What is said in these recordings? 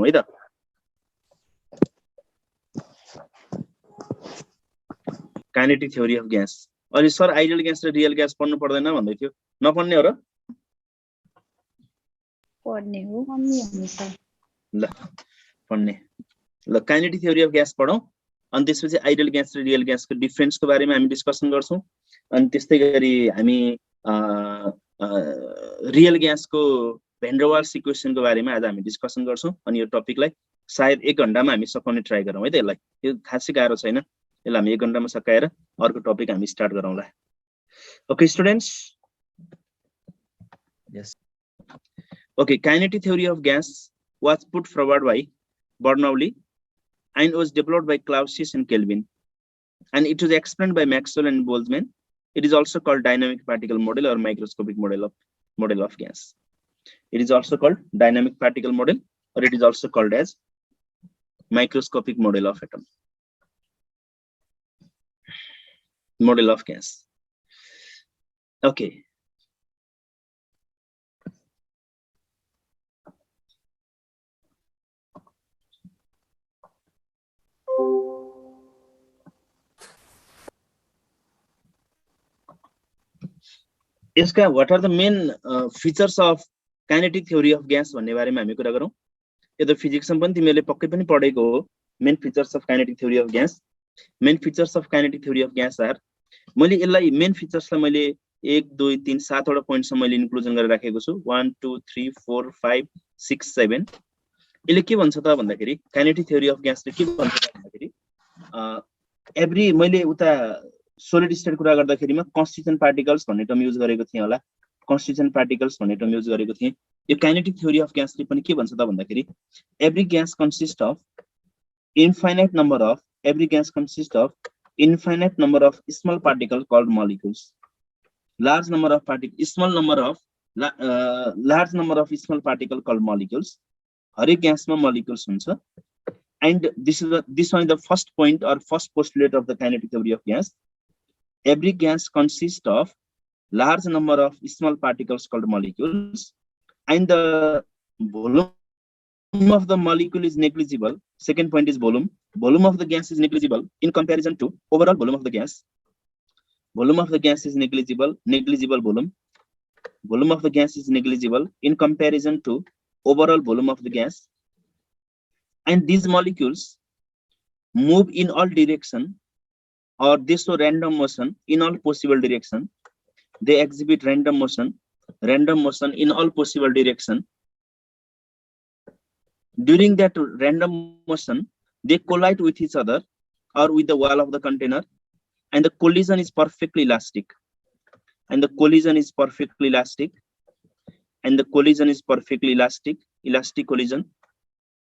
है त kinetic theory of gas अनि सर आइडियल ग्यास र रियल ग्यास पढ्नु पर्दैन भन्दै थियो नपढ्ने हो र पढ्ने हो ल पढ्ने ल काइनेटिक थ्योरी अफ ग्यास पढौं अनि त्यसपछि आइडियल ग्यास र रियल ग्यासको डिफरेन्सको बारेमा हामी डिस्कसन गर्छौं अनि त्यस्तै गरी हामी रियल ग्यासको भ्यान डर वाल्स इक्वेसनको बारेमा आज हामी डिस्कसन गर्छौं अनि यो टपिकलाई सायद 1 घण्टामा हामी सकाउने ट्राई गरौँ है त यसलाई यो खासै गाह्रो छैन यसलाई हामी 1 घण्टामा सकाएर अर्को टपिक हामी स्टार्ट गरौँला okay students yes okay kinetic theory of gas was put forward by Bernoulli and was developed by Clausius and Kelvin and it was explained by Maxwell and Boltzmann. It is also called dynamic particle model or microscopic model of gas. It is also called dynamic particle model or it is also called as microscopic model of atom model of gas. Okay. यसका what are the main features of kinetic theory of gas भन्ने बारेमा हामी कुरा गरौँ यो त फिजिक्समा पनि तिमीले पक्कै पनि पढेको हो main features of kinetic theory of gas main features of kinetic theory of gas are मैले यसलाई main features लाई मैले 1 2 3 7 वटा पोइन्ट्स मैले इन्क्लुजन गरेर राखेको छु 1 2 3 4 5 6 7 यसले के भन्छ त भन्दाखेरि kinetic theory of gas ले के भन्छ त भन्दाखेरि एभ्री मैले उता सोलिड स्टेट कुरा गर्दाखेरिमा कन्स्टिट्युएन्ट पार्टिकल्स भन्ने टर्म युज गरेको थिएँ होला कन्स्टिट्युएन्ट पार्टिकल्स भन्ने टर्म युज गरेको थिएँ यो काइनेटिक थ्योरी अफ ग्यास ले पनि के भन्छ त भन्दाखेरि every gas consist of infinite number of small particle called molecules large number of small particle called molecules हरेक ग्यासमा मलिक्युल्स हुन्छ and this one is the first point or first postulate of the kinetic theory of gas. Every gas consists of large number of small particles called molecules and the volume of the molecule is negligible. Second point is volume of the gas is negligible in comparison to overall volume of the gas. Volume of the gas is negligible volume of the gas is negligible in comparison to overall volume of the gas. And these molecules move in all direction or they show random motion in all possible direction. They exhibit random motion in all possible direction. During that random motion, they collide with each other or with the wall of the container, and the collision is perfectly elastic.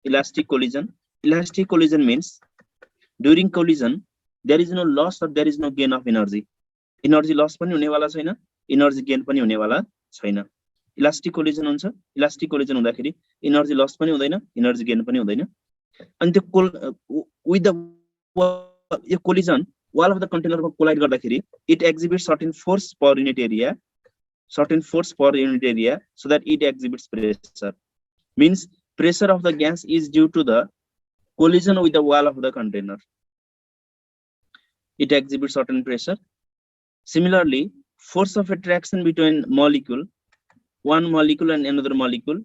Elastic collision means during collision there is no loss or there is no gain of energy. Energy loss पनि हुने वाला छैन, energy gain पनि हुने वाला छैन. Elastic collision हुन्छ. Elastic collision हुँदाखेरि energy loss पनि हुँदैन, energy gain पनि हुँदैन. अनि त्यो with the collision wall of the container मा collide गर्दाखेरि it exhibits certain force per unit area so that it exhibits pressure. Means pressure of the gas is due to the collision with the wall of the container. It exhibits certain pressure. Similarly, force of attraction between one molecule and another molecule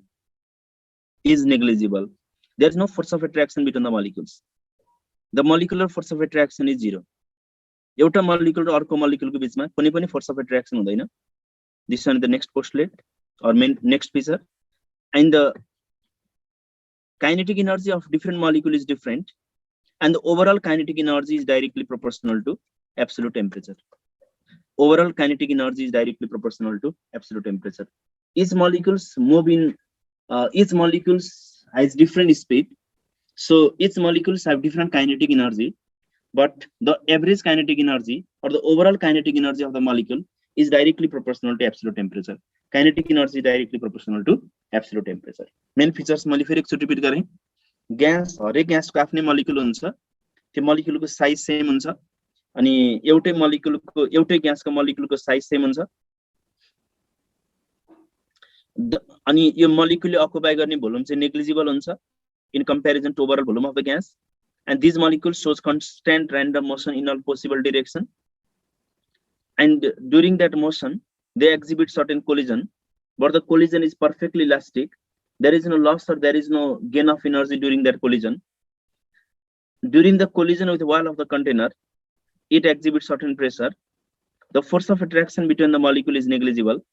is negligible. There is no force of attraction between the molecules. The molecular force of attraction is 0. एउटा molecule र अर्को molecule को बीचमा कुनै पनि force of attraction हुँदैन. This one is the next postulate or next feature. And the kinetic energy of different molecule is different, and the overall kinetic energy is directly proportional to absolute temperature. Each molecules move in each molecules has different speed, so each molecules have different kinetic energy, but the average kinetic energy or the overall kinetic energy of the molecule is directly proportional to absolute temperature. Kinetic energy directly proportional to absolute temperature. Main features मैले फेरि एकचोटि repeat गरे. Gas हरेक ग्यासको आफ्नै molecule हुन्छ. त्यो मोलिक्युलको size same हुन्छ अनि एउटै ग्यासको मोलिक्युलको साइज सेम हुन्छ. अनि यो मोलिक्युलले अकुपाई गर्ने भोल्युम चाहिँ नेग्लिजिबल हुन्छ in comparison to overall volume of the gas, and these molecules shows constant random motion in all possible direction, and during that motion they exhibit certain collision, but the collision is perfectly elastic. There is no loss or there is no gain of energy during that collision. During the collision with the wall of the container, it exhibits certain pressure. The force of attraction between the molecule is negligible,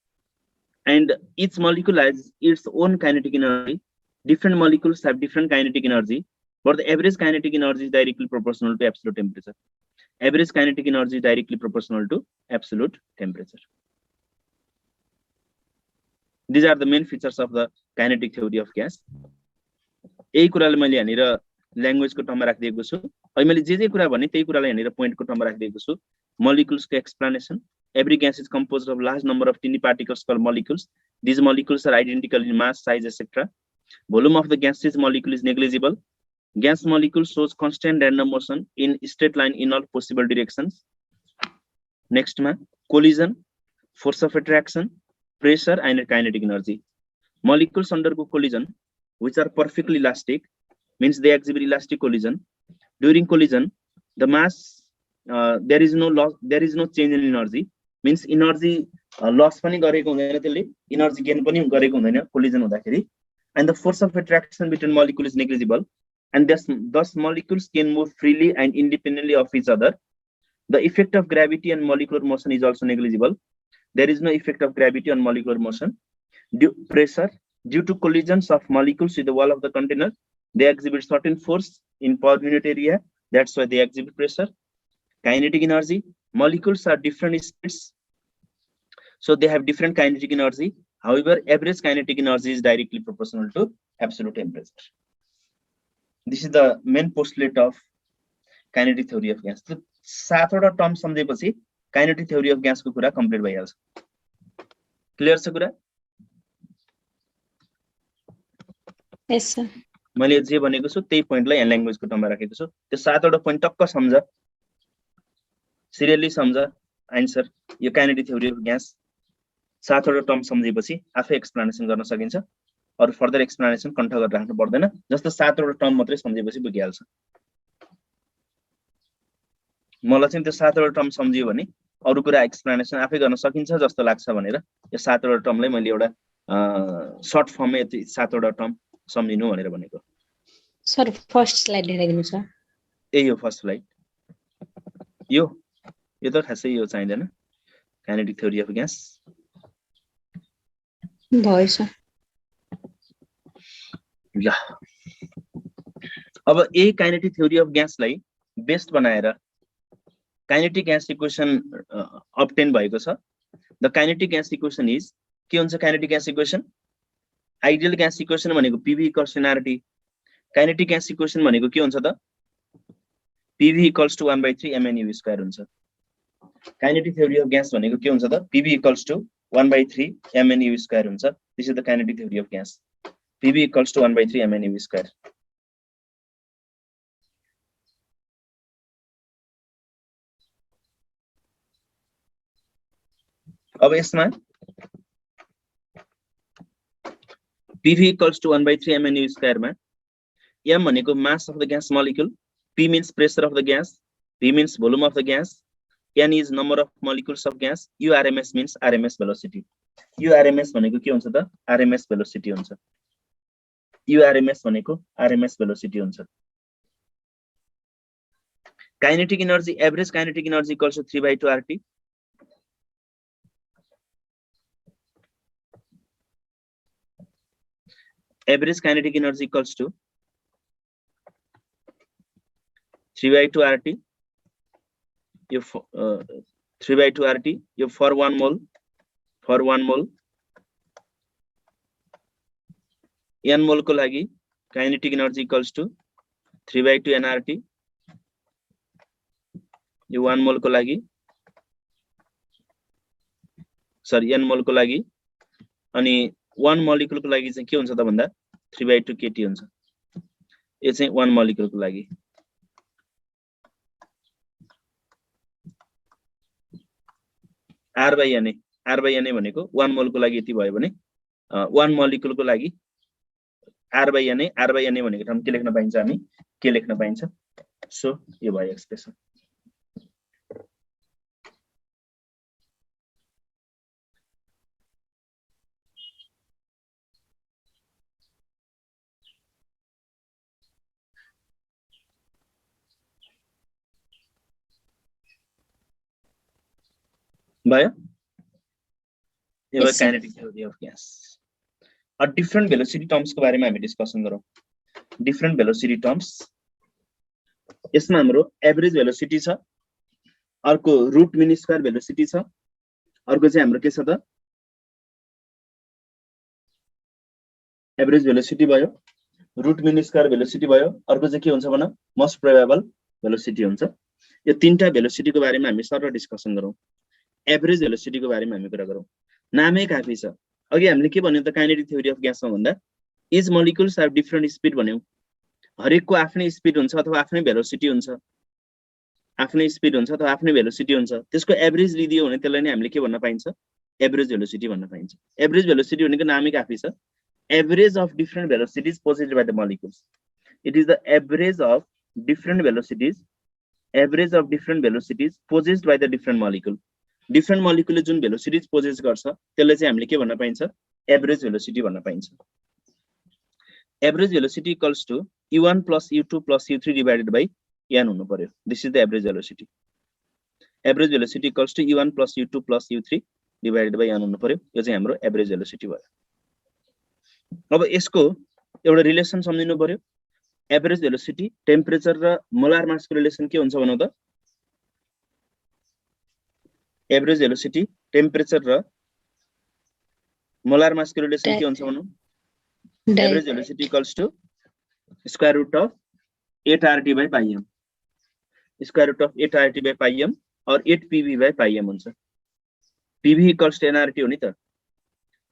and each molecule has its own kinetic energy. Different molecules have different kinetic energy, but the average kinetic energy is directly proportional to absolute temperature. Average kinetic energy is directly proportional to absolute temperature. These are the main features of the kinetic theory of gas. यही कुराले मैले यहाँनिर ल्याङ्ग्वेजको टर्ममा राखिदिएको छु। अहिले मैले जे कुरा भने त्यही कुरालाई यहाँनिर पोइन्टको टर्ममा राखिदिएको छु। Molecules explanation. Every gas is composed of large number of tiny particles called molecules. These molecules are identical in mass, size, etc. Volume of the gaseous molecule is negligible. Gas molecule shows constant random motion in straight line in all possible directions. Next one, collision, force of attraction, pressure, and kinetic energy. Molecules undergo collision, which are perfectly elastic, means they exhibit elastic collision. During collision, the mass there is no loss, there is no change in energy, means energy loss पनि गरेको हुँदैन, त्यसले energy gain पनि गरेको हुँदैन collision हुँदाखेरि, and the force of attraction between molecules is negligible, and thus molecules can move freely and independently of each other. The effect of gravity and molecular motion is also negligible. There is no effect of gravity on molecular motion. Pressure, due to collisions of molecules with the wall of the container, they exhibit certain force in per unit area, that's why they exhibit pressure. Kinetic energy, molecules are different speeds, so they have different kinetic energy. However, average kinetic energy is directly proportional to absolute temperature. This is the main postulate of kinetic theory of gas. So, 7वटा term सम्झेपछि kinetic theory of gas को कुरा complete भइहाल्छ. Clear छ कुरा? Yes sir. मैले जे भनेको छु त्यही पोइन्टलाई यहाँ ल्याङ्ग्वेज को टर्ममा राखेको छु. त्यो 7वटा पोइन्ट टक्क सम्झ, सिरियसली सम्झ आन्सर यो kinetic theory of gas. 7वटा टर्म सम्झेपछि आफै एक्सप्लेनेसन गर्न सकिन्छ. अरु फर्दर एक्सप्लेनेसन कन्ठ गरेर राख्नु पर्दैन. जस्तो 7वटा टर्म मात्रै सम्झेपछि पुगिहाल्छ. मलाई चाहिँ त्यो 7वटा टर्म सम्झियो भने अरु कुरा एक्सप्लेनेसन आफै गर्न सकिन्छ जस्तो लाग्छ भनेर यो 7वटा टर्मलाई मैले एउटा सर्ट फर्ममा यति 7वटा टर्म सम्झिनु भनेर भनेको. सर फर्स्ट स्लाइड हेरिदिनु छ. ए यो फर्स्ट स्लाइड. यो त खासै यो चाहिँदैन. kinetic theory of gas. भयो सर. ल अब यही kinetic theory of gas लाई बेस्ट बनाएर kinetic gas equation obtain भएको छ. The kinetic gas equation is, के हुन्छ kinetic gas equation? Ideal gas equation भनेको PV equals to nRT. Kinetic gas equation भनेको के हुन्छ त? PV equals to 1/3 mnu square हुन्छ. Kinetic theory of gas भनेको के हुन्छ त? PV equals to 1/3 mnu square हुन्छ. This is the kinetic theory of gas. PV equals to 1/3 mnu square. अब यसमा PV equals to 1/3 mnu square मा m भनेको mass of the gas molecule, p means pressure of the gas, v means volume of the gas, n is number of molecules of gas, urms means rms velocity. urms भनेको के हुन्छ त? rms velocity हुन्छ. urms भनेको rms velocity हुन्छ. Kinetic energy, average kinetic energy equals to 3/2 RT. Average kinetic energy equals to 3/2 RT. You 3/2 RT. You for 1 mole. For 1 mole. N mole को लागि kinetic energy equals to 3/2 nRT. You 1 mole को लागि, sorry n mole को लागि, अनि 1 molecule को लागि चाहिँ के हुन्छ त भन्दा 3/2 kT हुन्छ. यो चाहिँ 1 molecule को लागि. R/Na भनेको 1 mole को लागि यति भयो भने 1 molecule को लागि r by na भनेको ठाउँमा के लेख्न पाइन्छ हामी के लेख्न पाइन्छ सो यो भयो एक्सप्रेसन भयो यो भयो kinetic theory of gas different velocity terms को बारेमा हामी डिस्कसन गरौँ डिफरेन्ट भेलोसिटी टर्म्स यसमा हाम्रो एभरेज भेलोसिटी छ अर्को रुट मिन स्क्वायर भेलोसिटी छ अर्को चाहिँ हाम्रो के छ त एभरेज भेलोसिटी भयो रुट मिन स्क्वायर भेलोसिटी भयो अर्को चाहिँ के हुन्छ भन मोस्ट प्रोबेबल भेलोसिटी हुन्छ यो तीनटा भेलोसिटी को बारेमा हामी सरल डिस्कसन गरौँ एभरेज भेलोसिटी को बारेमा हामी कुरा गरौँ नामै काफी छ अघि हामीले के भन्यौ त काइनेटिक थ्योरी अफ ग्यासमा भन्दा is molecules have different speed भन्यौ हरेकको आफ्नै स्पीड हुन्छ अथवा आफ्नै भेलोसिटी हुन्छ आफ्नै स्पीड हुन्छ अथवा आफ्नै भेलोसिटी हुन्छ त्यसको एभरेज लिदियो भने त्यसलाई नै हामीले के भन्न पाइन्छ एभरेज भेलोसिटी भन्न पाइन्छ एभरेज भेलोसिटी भनेको नामै काफी छ average of different velocities possessed by the molecules it is the average of different velocities possessed by the different molecule different मोलिक्युलले जुन भेलोसिटीज पोजेस गर्छ त्यसलाई चाहिँ हामीले के भन्न पाइन्छ एभरेज भेलोसिटी भन्न पाइन्छ average velocity equals to u1 plus u2 plus u3 divided by n हुनु पर्यो this is the average velocity average velocity equals to u1 plus u2 plus u3 divided by n हुनु पर्यो यो चाहिँ हाम्रो average velocity भयो अब यसको एउटा रिलेसन सम्झिनु पर्यो एभरेज भेलोसिटी टेम्परेचर र मोलार मासको रिलेसन के हुन्छ भनौं त एभरेज भेलोसिटी टेम्परेचर र मोलार मासको रिलेसन के हुन्छ भनौं average velocity equals to square root of 8RT by pi m square root of 8RT by pi m और 8PV by pi m हुन्छ PV इक्वल्स टु nRT हो नि त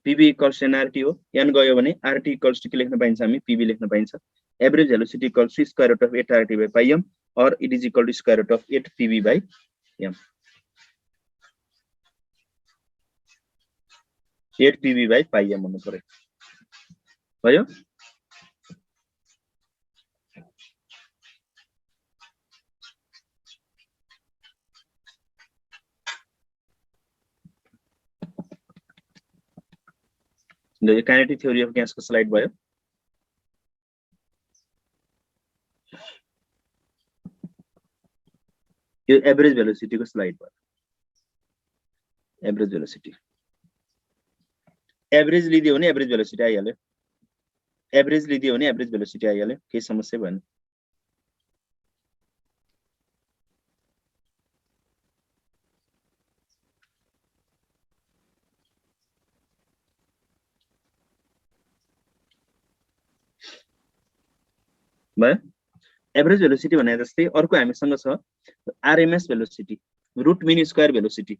PV इक्वल्स टु nRT हो n गयो भने RT equals to के लेख्न पाइन्छ हामी PV लेख्न पाइन्छ average velocity equals to square root of 8RT by pi m और it is equal to square root of 8PV by m 8PV by pi m हुनु पर्यो भयो यो काइनेटिक थ्योरी अफ ग्यास को स्लाइड भयो यो एभरेज भेलोसिटी को slide भयो एभरेज भेलोसिटी एभरेज लिदियो भने एभरेज भेलोसिटी आइहाल्यो एभरेज लिदियो भने एभरेज भेलोसिटी आइहाल्यो केही समस्या भएन भयो एभरेज भेलोसिटी भने जस्तै अर्को हामीसँग छ RMS velocity root mean square velocity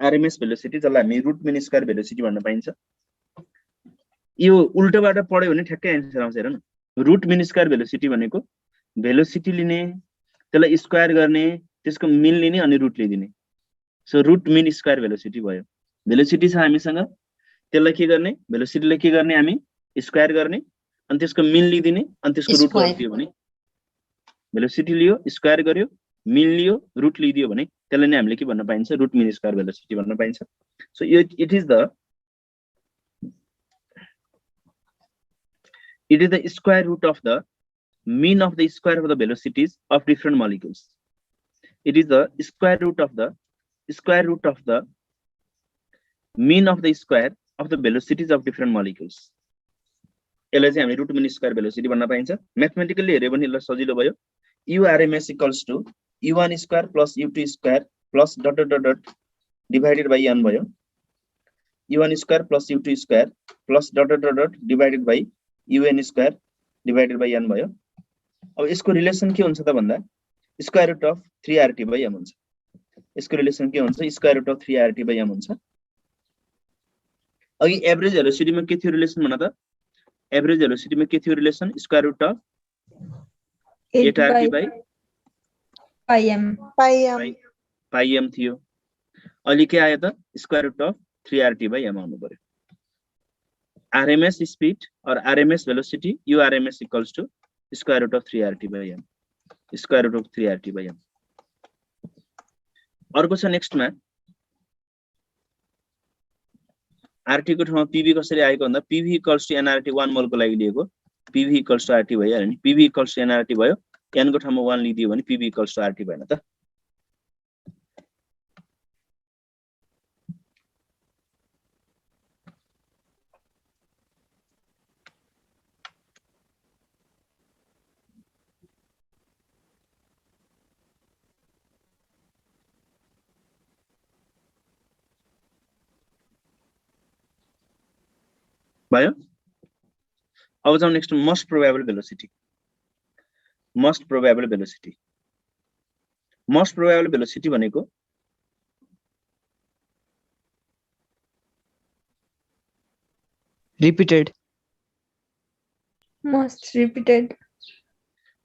RMS velocity जसलाई हामी रुट मिन स्क्वायर भेलोसिटी भन्न पाइन्छ यो उल्टोबाट पढ्यो भने ठ्याक्कै आन्सर आउँछ हेर न रुट मिन स्क्वायर भेलोसिटी भनेको भेलोसिटी लिने त्यसलाई स्क्वायर गर्ने त्यसको मिन लिने अनि रुट लिदिने so root mean square velocity भयो भेलोसिटी छ हामीसँग त्यसलाई के गर्ने भेलोसिटीलाई के गर्ने हामी स्क्वायर गर्ने अनि त्यसको मिन लिदिने अनि त्यसको रुट गरिदियो भने भेलोसिटी लियो स्क्वायर गर्यो मिन लियो रुट लिदियो भने त्यसलाई नै हामीले के भन्न पाइन्छ रुट मिन स्क्वायर भेलोसिटी भन्न पाइन्छ so it is the square root of the mean of the square of the velocities of different molecules it is the square root of the mean of the square of the velocities of different molecules यसलाई चाहिँ हामी root mean square velocity भन्न पाइन्छ mathematically हेर्यो भने यसलाई सजिलो भयो urms equals to u1 square plus u2 square plus dot dot dot divided by n भयो u1 square plus u2 square plus dot dot dot divided by un square divided by n भयो अब यसको relation के हुन्छ त भन्दा square root of 3RT by m हुन्छ यसको रिलेसन के हुन्छ square root of 3RT by m हुन्छ अघि एभरेज भेलोसिटीमा के थियो रिलेसन भन त एभरेज भेलोसिटीमा के थियो relation square root of 8RT by pi m थियो अहिले के आयो त square root of 3RT by m आउनु पर्यो RMS speed or RMS velocity, URMS equals to square root of 3RT by m. Square root of 3RT by m. अर्को छ next मा RT को ठाउँमा PV कसरी आएको भन्दा PV equals to nRT 1 मोल को लागि लिएको PV equals to RT भयो हैन PV equals to nRT भयो n को ठाउँमा 1 लिदियो भने PV equals to RT भएन त भयो अब जाउँ next most probable velocity most probable velocity most probable velocity भनेको रिपिटेड मोस्ट रिपिटेड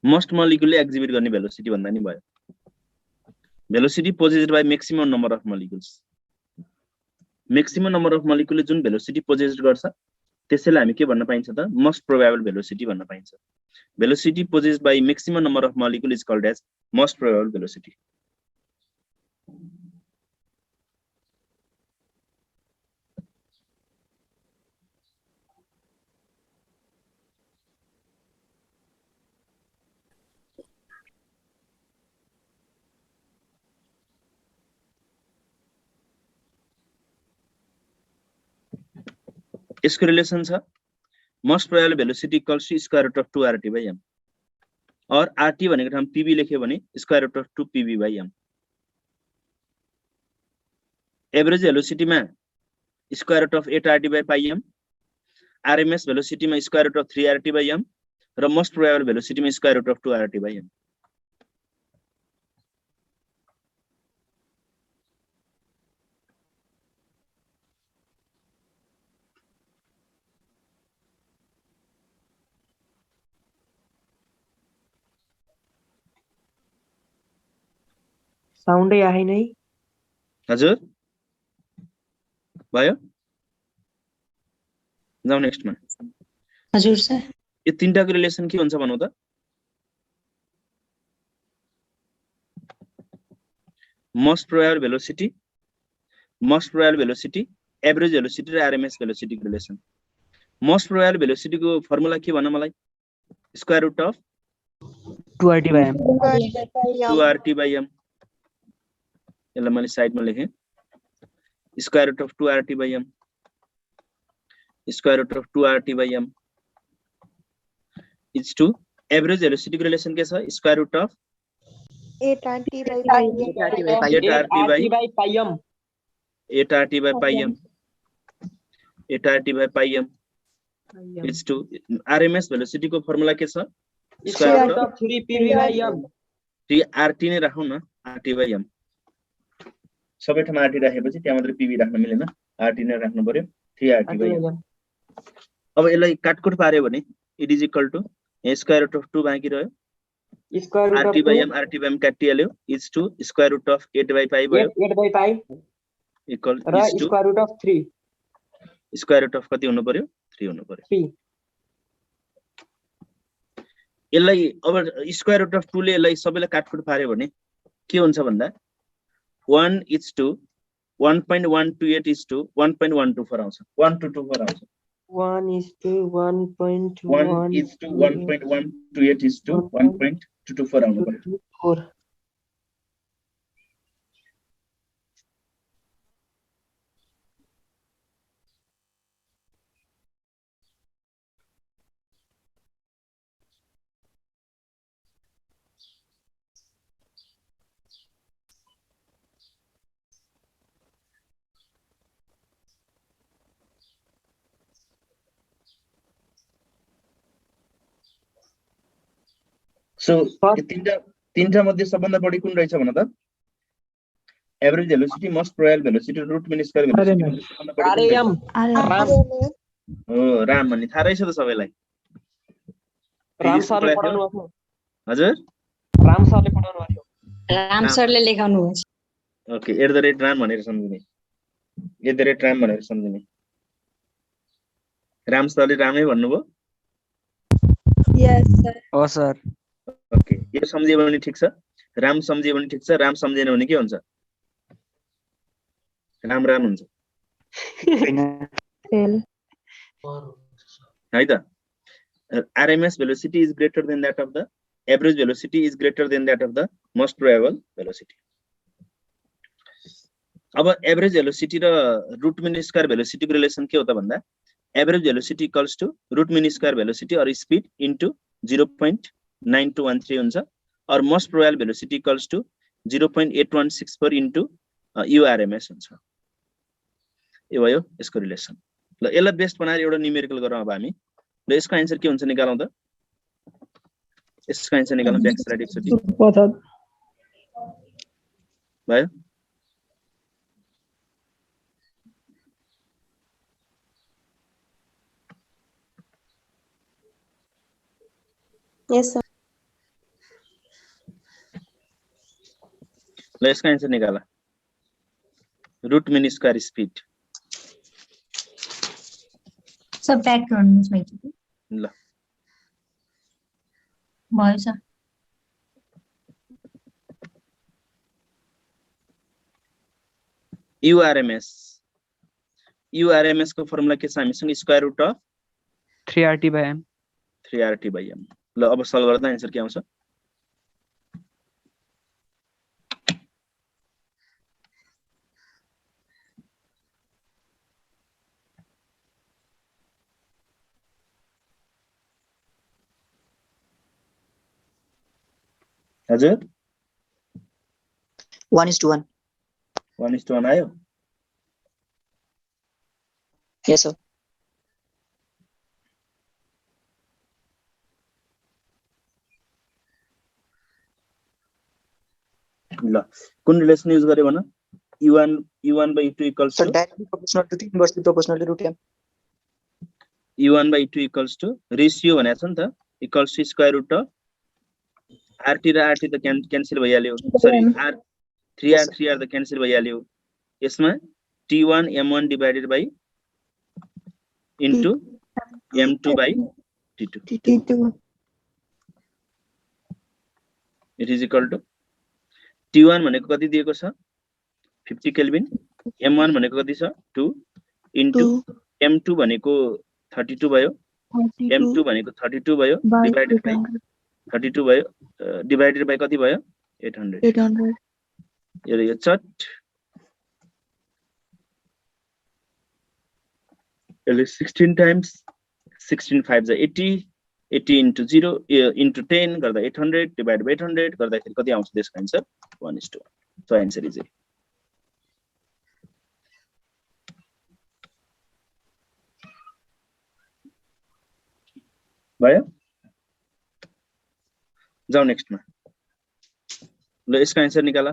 मोस्ट मोलिक्युलले एक्जिबिट गर्ने भेलोसिटी भन्दा नि भयो velocity possessed by maximum number of molecules maximum number of मोलिक्युलले जुन भेलोसिटी पोजेस्ड गर्छ त्यसैले हामी के भन्न पाइन्छ त मोस्ट प्रोबेबल भेलोसिटी भन्न पाइन्छ velocity possessed by maximum number of molecule is called as most probable velocity इसको रिलेसन छ most probable velocity equals to square root of 2RT by m और RT भनेको ठाउँमा PV लेख्यो भने square root of 2PV by m average velocity मा square root of 8RT by pi m RMS velocity मा square root of 3RT by m र most probable velocity मा square root of 2RT by m साउन्डै आएन है हजुर भयो जाऊ नेक्स्ट मा हजुर सर यो तीनटाको रिलेसन के हुन्छ भन्नु त most probable velocity average velocity र RMS भेलोसिटी को रिलेसन मोस्ट प्रोबेबल भेलोसिटी को फर्मुला के भन्न मलाई square root of 2RT by m 2RT by m यसलाई मैले साइडमा लेखे square root of 2RT by m square root of 2RT by m is to average velocity को रिलेसन के छ square root of 8RT by 8RT by pi m 8RT by pi m 8RT by pi m is to RMS velocity को formula के छ square root of 3PV by m 3RT नै राखौं न RT by m सबै ठाउँमा RT राखेपछि त्यहाँ मात्र PV राख्न मिलेन RT नै राख्नु पर्यो 3RT by m अब यसलाई काटकुट पार्यो भने it is equal to square root of 2 बाँकी रह्यो square root RT by m काटिहाल्यो is to square root of 8 by pi भयो 8 by pi इक्वल र is to square root of 3 square root of कति हुनु पर्यो 3 हुनु पर्यो 3 यसलाई अब स्क्वायर रुट अफ 2 ले यसलाई सबैलाई काटकुट पार्यो भने के हुन्छ भन्दा 1 is to 1.128 is to 1.124 आउँछ 124 आउँछ 1 is to 1.1 1 is to 1.128 is to 1.224 आउनु पर्यो 4 सो तीनटा मध्ये सबभन्दा बढी कुन रहेछ भन त average velocity most probable velocity root mean square velocity RAM हो राम भन्ने थाहा रहेछ त सबैलाई राम सरले पढाउनु भएको हजुर राम सरले पढाउनु भएको राम सरले लेखाउनु भएछ ओके @ राम भनेर सम्झिने @ राम भनेर सम्झिने राम सरले रामै भन्नुभयो Yes, sir. हो सर ओके यो सम्झियो भने ठिक छ राम सम्झियो भने ठिक छ राम सम्झेन भने के हुन्छ राम राम हुन्छ Fail. है त RMS velocity is greater than that of the average velocity is greater than that of the most probable velocity. अब एभरेज भेलोसिटी र रुट मिन स्क्वायर भेलोसिटी को रिलेसन के हो त भन्दा average velocity equals to root mean square velocity or speed into 0.9213 हुन्छ और most probable velocity equals to 0.8164 into URMS हुन्छ यो भयो यसको रिलेसन ल यसलाई बेस्ट बनाएर एउटा न्यूमेरिकल गरौँ अब हामी ल यसको आन्सर के हुन्छ निकालौं त यसको आन्सर निकालौं ब्याक साइड एकचोटी भयो Yes, sir. ल यसको आन्सर निकाला रुट मिन स्क्वायर स्पीड सब ब्याक गर्नुहोस् भाइ ल भयो सर URMS को फर्मुला के छ हामीसँग square root of 3RT/m 3RT/m ल अब सल्भ गर्दा आन्सर के आउँछ हजुर 1:1 1:1 आयो yes sir ल कुन रिलेसन युज गरे भन u1/u2 equals so to directly proportional to the inversely proportional to root m u1/u2 equals to ratio भनेको छ नि त equals to square root of RT र RT त क्यान्सल भइहाल्यो सरी R 3R 3R त क्यान्सल भइहाल्यो यसमा T1 M1 divided by into M2 by T2 T2. It is equal to T1 भनेको कति दिएको छ 50 केल्भिन M1 भनेको कति छ 2 इन्टु M2 भनेको 32 भयो M2 भनेको 32 भयो डिवाइडेड बाइ 32 भयो डिवाइडेड बाइ कति भयो 800 यो चट यसले 16 टाइम्स 16 5 80 80 इन्टु 0 इन्टु 10 गर्दा 800 डिवाइड बाइ 800 गर्दाखेरि कति आउँछ त्यसको answer 1:1 so answer is a भयो जाऊ नेक्स्ट मा ल यसको आन्सर निकाला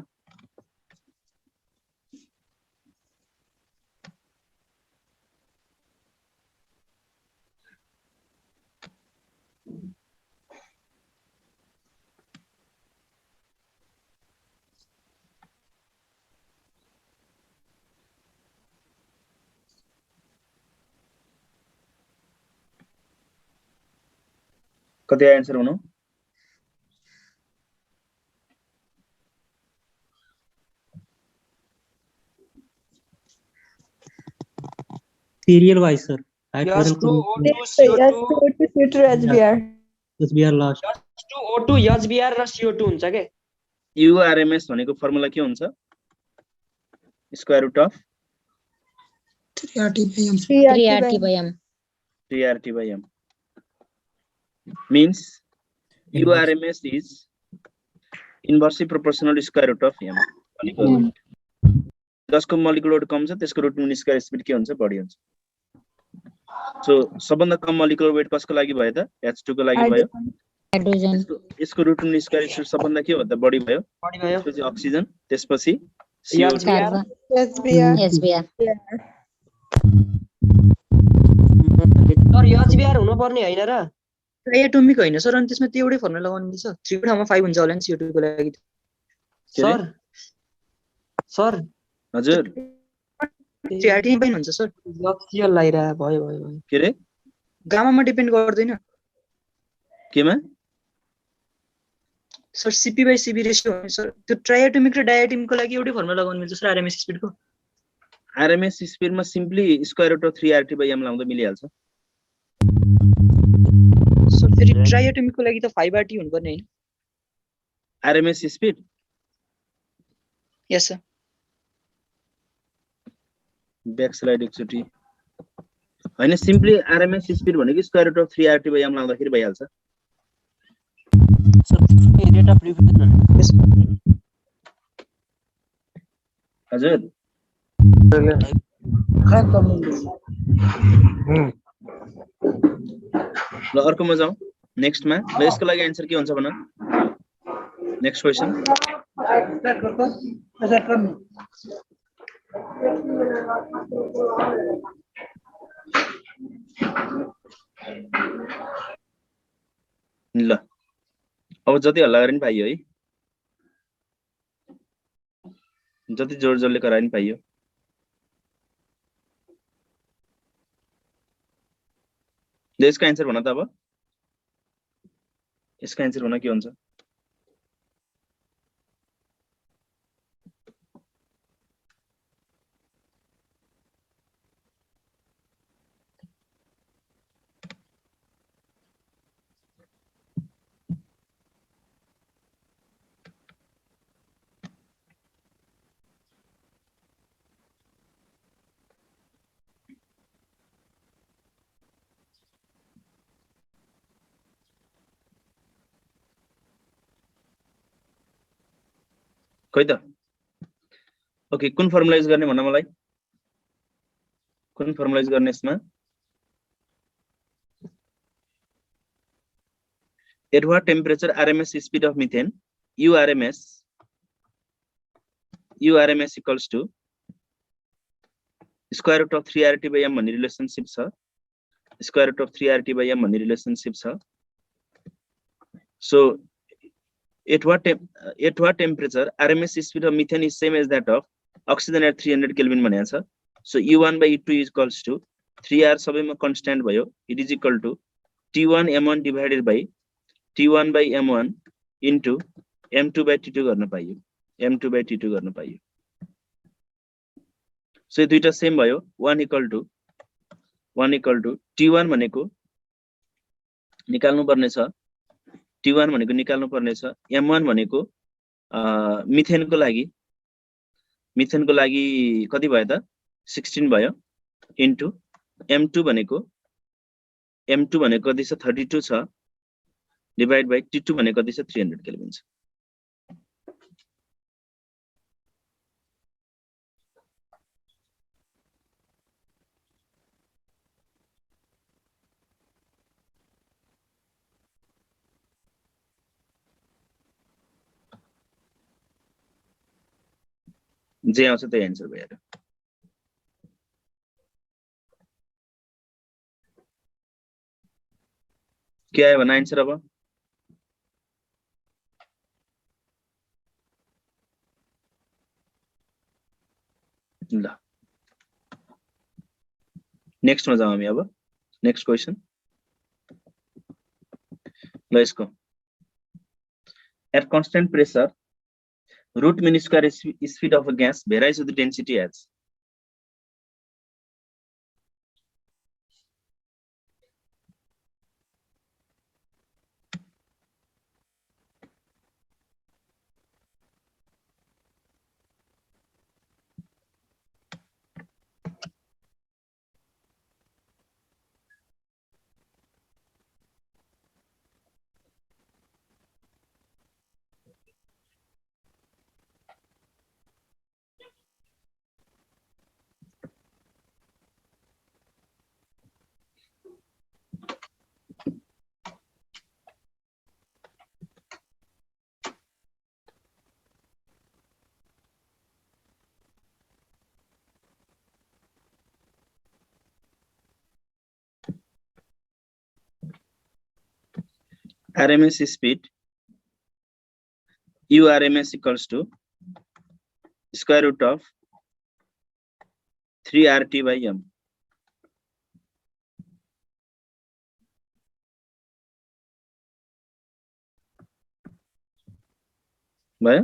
कति आन्सर हुनु serial wise sir yes to O2 Yes, sir. Yes, CO2 to future HBR. SBR last yes to O2 HBR र CO2 हुन्छ के URMS भनेको फर्मुला के हुन्छ square root of 3RT/m 3RT/m means URMS is inversely proportional square root of m भनेको जसको molecular weight कम छ त्यसको रुट मिन स्क्वायर स्पिड के हुन्छ बढी हुन्छ सो सबभन्दा कम मोलिकुलर वेट कसको लागि भयो त H2 को लागि भयो हाइड्रोजन यसको रुट मिन स्क्वायर स्पिड सबभन्दा के हो त बढी भयो त्यसपछि अक्सिजन त्यसपछि CO2 कार्बन HBR. SBR तर HBR हुनु पर्ने हैन र एटोमिक हैन सर अनि त्यसमा त्यो एउटै फर्मुला लगाउनु छ 3 को ठाउँमा 5 हुन्छ होला नि CO2 को लागि सर सर हजुर 3RT पनि हुन्छ सर HCl लाइरा भयो के रे गामामा डिपेन्ड गर्दैन केमा सर CP/CV रेशियो हो सर त्यो ट्राइएटोमिक र डायएटोमिकको लागि एउटै फर्मुला लगाउनु मिल्छ सर RMS स्पिडको RMS स्पिडमा simply square root of 3RT/m लाउँदा मिलिहाल्छ सर फेरि ट्राइएटोमिकको लागि त 5RT हुनुपर्ने हैन RMS स्पिड यस सर ब्याक स्लाइड एकचोटि हैन सिम्पली RMS स्पिड भनेको स्क्वायर रुट अफ 3RT/m लाउँदाखेरि भइहाल्छ रेट अफ रिफ्रेस हजुर ल अर्कोमा जाउँ नेक्स्टमा ल यसको लागि आन्सर के हुन्छ भन नेक्स्ट क्वेशन ल अब जति हल्ला गरे पनि पाइयो है जति जोड जोडले गराए पनि पाइयो यसको आन्सर भन त अब यसको आन्सर भन के हुन्छ खै त ओके कुन फर्मुला युज गर्ने भन्न मलाई कुन फर्मुला युज गर्ने यसमा at what temperature RMS speed of methane URMS equals to square root of 3RT/m भन्ने रिलेसनशिप छ square root of 3RT/m भन्ने रिलेसनशिप छ so at what temperature RMS speed of methane is same as that of oxygen at 300 Kelvin भनेको छ so U1/E2 is equals to 3R सबैमा constant भयो it is equal to T1m1 divided by T1/m1 into m2/T2 गर्न पाइयो m2/T2 गर्न पाइयो so यो दुईटा सेम भयो 1 equal to T1 भनेको निकाल्नु पर्ने छ T1 भनेको निकाल्नु पर्ने छ m1 भनेको मिथेनको लागि कति भयो त 16 भयो इन्टु m2 भनेको कति छ 32 छ डिवाइड बाइ T2 भनेको कति छ 300 केल्भिन छ जे आउँछ त्यही आन्सर भयो के आयो भने आन्सर अब ल नेक्स्टमा जाउँ हामी अब नेक्स्ट क्वेशन ल यसको at constant pressure root mean square speed of a gas varies with the density as RMS speed URMS equals to square root of 3RT/m भयो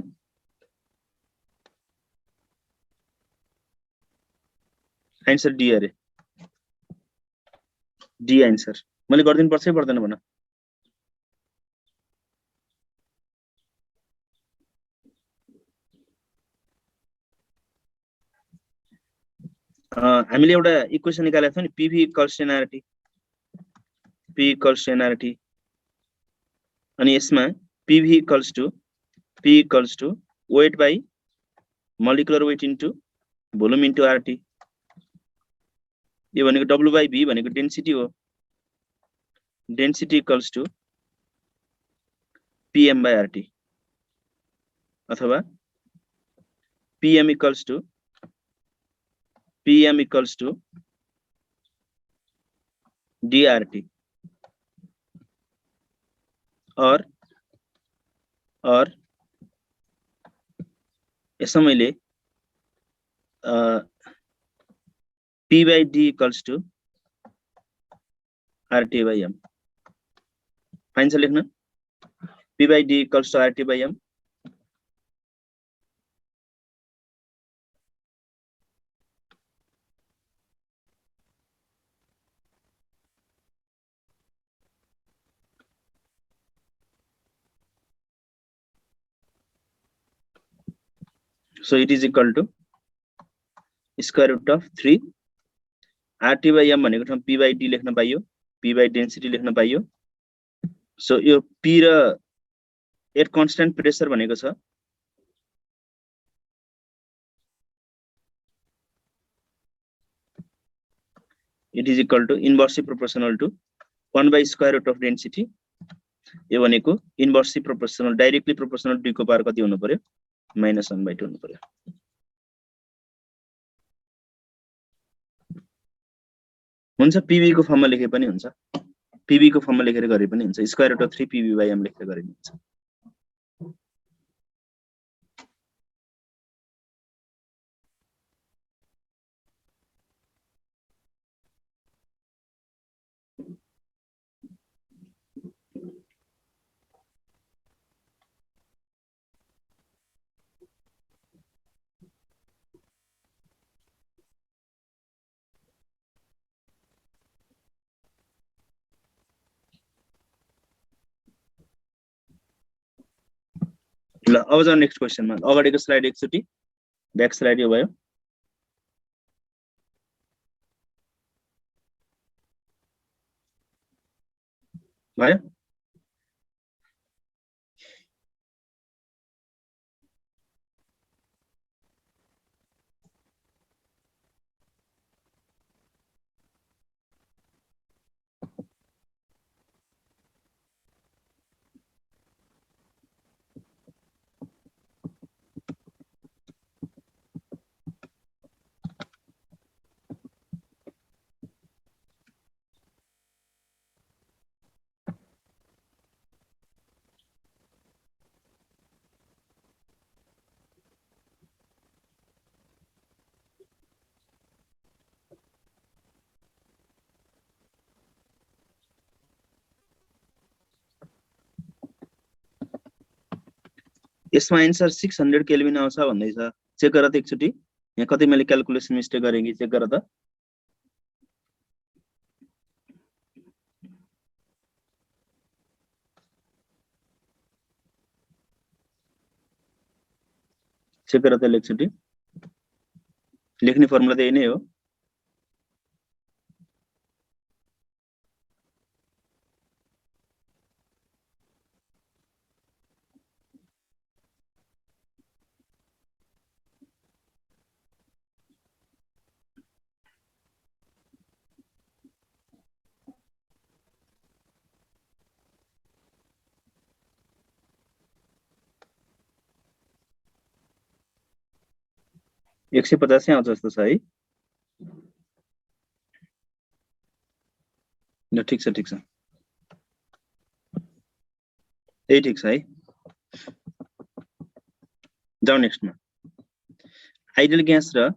आन्सर डी अरे डी आन्सर मैले गर्दिनु पर्छ पर्दैन भन हामीले एउटा इक्वेसन निकालेको थियौ नि PV equals nRT p equals nRT अनि यसमा pv equals to p equals to weight by molecular weight into volume into RT यो भनेको w बाइ v भनेको डेन्सिटी हो density equals to pm by RT अथवा pm इक्वल्स टु dRT और यसमा मैले p by d equals to RT by m fine छ लेख्न p by d equals to RT by m so it is equal to square root of 3 RT by m भनेको ठाउँ p by d लेख्न पाइयो p by density लेख्न पाइयो so यो p र एट constant pressure भनेको छ it is equal to inversely proportional to 1 by square root of density यो भनेको inversely proportional directly proportional d को पावर कति हुनु पर्यो -1/2 हुनु पर्यो हुन्छ pv को फर्ममा लेखे पनि हुन्छ pv को फर्ममा लेखेर गरे पनि हुन्छ square root of 3 pv by m लेखेर गरे पनि हुन्छ ल अब जाऊ नेक्स्ट क्वेशनमा अगाडिको स्लाइड एकचोटी ब्याक स्लाइड यो भयो भयो 600 केल्भिन आउँछ भन्दै छ चेक गर त एकचोटी यहाँ कतै मैले क्याल्कुलेसन मिस्टेक गरे कि चेक गर त चेक गर त एकचोटी लेख्ने फर्मुला त यही नै हो एक 150 आउँछ जस्तो छ है ल ठीक छ यही ठीक छ है जाऊ नेक्स्टमा आइडल ग्यास र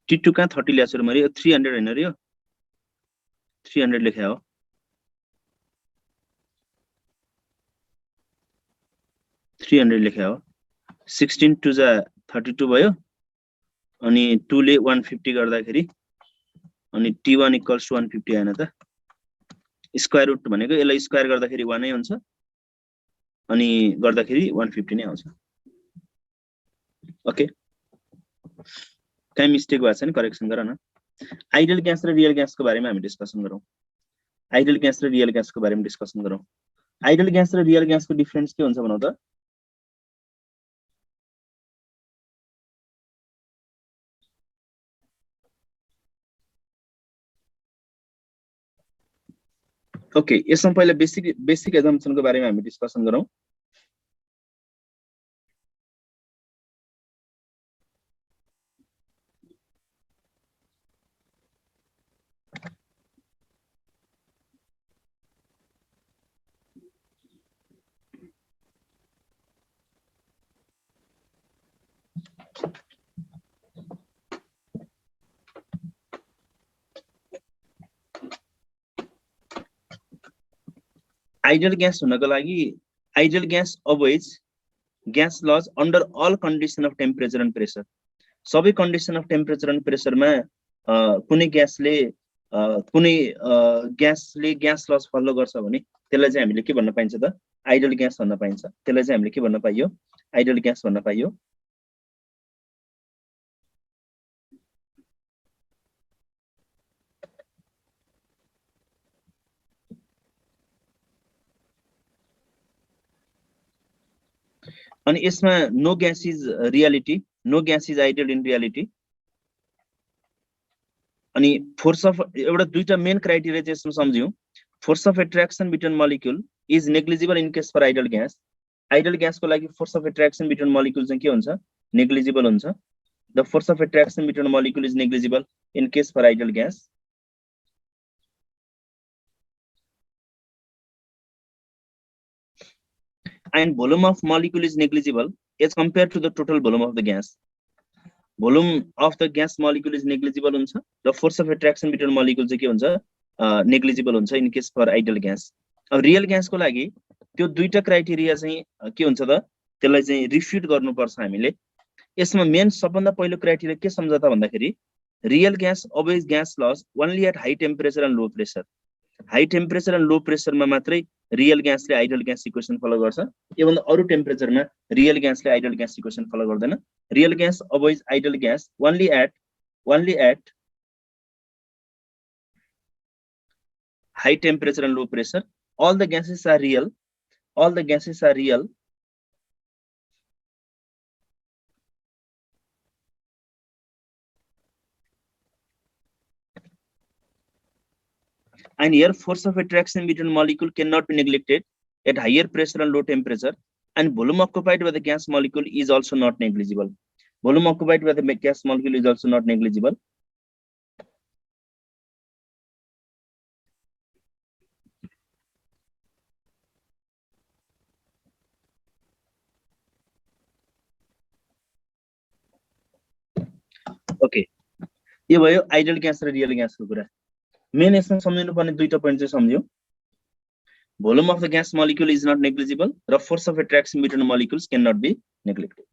T2 कहाँ 30 ल्याएको छु मैले 300 हैन र यो 300 लेख्या हो 300 लेख्या हो 16 टु जा 32 भयो अनि 2 ले 150 गर्दाखेरि अनि t1 इक्वल्स टु 150 आएन त स्क्वायर रुट भनेको यसलाई स्क्वायर गर्दाखेरि 1 नै हुन्छ अनि गर्दाखेरि 150 नै आउँछ ओके कहीं मिस्टेक भएको छ नि करेक्सन गर न आइडियल ग्यास र रियल ग्यासको बारेमा हामी डिस्कसन गरौँ आइडियल ग्यास र रियल ग्यासको बारेमा डिस्कसन गरौँ आइडियल ग्यास र रियल ग्यासको डिफरेन्स के हुन्छ भनौँ त ओके यसमा पहिला बेसिक एजम्पसनको बारेमा हामी डिस्कसन गरौँ आइडियल ग्यास हुनको लागि ideal gas obeys gas laws under all condition of temperature and pressure सबै कन्डिसन अफ टेम्परेचर एन्ड प्रेसरमा कुनै ग्यासले ग्यास लज फलो गर्छ भने त्यसलाई चाहिँ हामीले के भन्न पाइन्छ त आइडियल ग्यास भन्न पाइन्छ त्यसलाई चाहिँ हामीले के भन्न पाइयो आइडियल ग्यास भन्न पाइयो अनि यसमा no gas is reality no gas is ideal in reality अनि फोर्स अफ एउटा दुईटा मेन क्राइटेरिया चाहिँ यसमा सम्झ्यौं force of attraction between molecule is negligible in case for ideal ग्यासको लागि force of attraction between molecule चाहिँ के हुन्छ नेग्लिजिबल हुन्छ the force of attraction between molecule is negligible in case for ideal gas and volume of molecule is negligible as compared to the total volume of the gas. Volume of the gas molecule is negligible हुन्छ the force of attraction between molecules चाहिँ के हुन्छ negligible हुन्छ in case for ideal gas. अब real ग्यासको लागि त्यो दुईटा क्राइटेरिया चाहिँ के हुन्छ त त्यसलाई चाहिँ रिफ्युट गर्नुपर्छ हामीले यसमा मेन सबभन्दा पहिलो क्राइटेरिया के सम्झ त भन्दाखेरि real gas obeys gas laws only at high temperature and low pressure high temperature and low प्रेसरमा मात्रै रियल ग्यासले आइडियल ग्यास इक्वेसन फलो गर्छ योभन्दा अरु टेम्परेचरमा रियल ग्यासले आइडियल ग्यास इक्वेसन फलो गर्दैन real gas obeys ideal gas only at high temperature and low pressure all the gases are real and here force of attraction between molecule cannot be neglected at higher pressure and low temperature and volume occupied by the gas molecule is also not negligible volume occupied by the gas molecule is also not negligible okay यो भयो ideal gas र real ग्यासको कुरा main यसमा सम्झिनु पर्ने दुईटा point चाहिँ सम्झ्यौ volume of the gas molecule is not negligible र force of attraction between molecules can not be neglected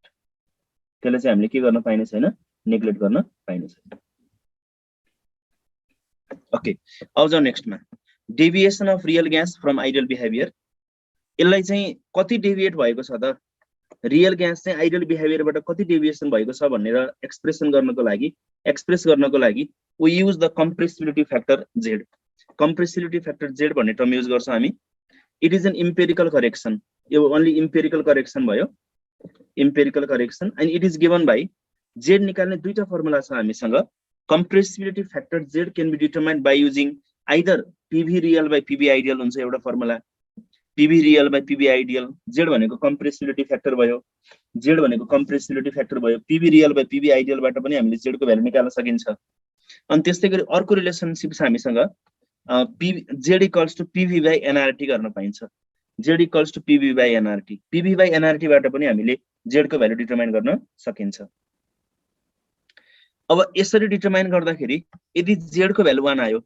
त्यसले चाहिँ हामीले के गर्न पाइने छैन नेग्लेक्ट गर्न पाइने छैन ओके अब जाऊ नेक्स्टमा deviation of real gas from ideal behaviour यसलाई चाहिँ कति डेभिएट भएको छ त रियल ग्यास चाहिँ आइडियल बिहेभियरबाट कति डेभिएसन भएको छ भनेर एक्सप्रेस गर्नको लागि we use the compressibility factor Z compressibility factor Z भन्ने टर्म युज गर्छौं हामी it is an empirical correction यो only empirical correction भयो empirical correction and it is given by Z निकाल्ने दुईटा फर्मुला छ हामीसँग compressibility factor Z can be determined by using either PV real by PV ideal हुन्छ एउटा formula PV real by PV ideal Z भनेको compressibility factor भयो Z भनेको compressibility factor भयो PV real by PV ideal बाट पनि हामीले Z को भ्यालु निकाल्न सकिन्छ अनि त्यस्तै गरी अर्को रिलेसनशिप छ हामीसँग Z equals to PV by nRT गर्न पाइन्छ Z equals to PV by nRT PV by nRT बाट पनि हामीले Z को भ्यालु डिटरमाइन गर्न सकिन्छ अब यसरी डिटरमाइन गर्दाखेरि यदि Z को भ्यालु 1 आयो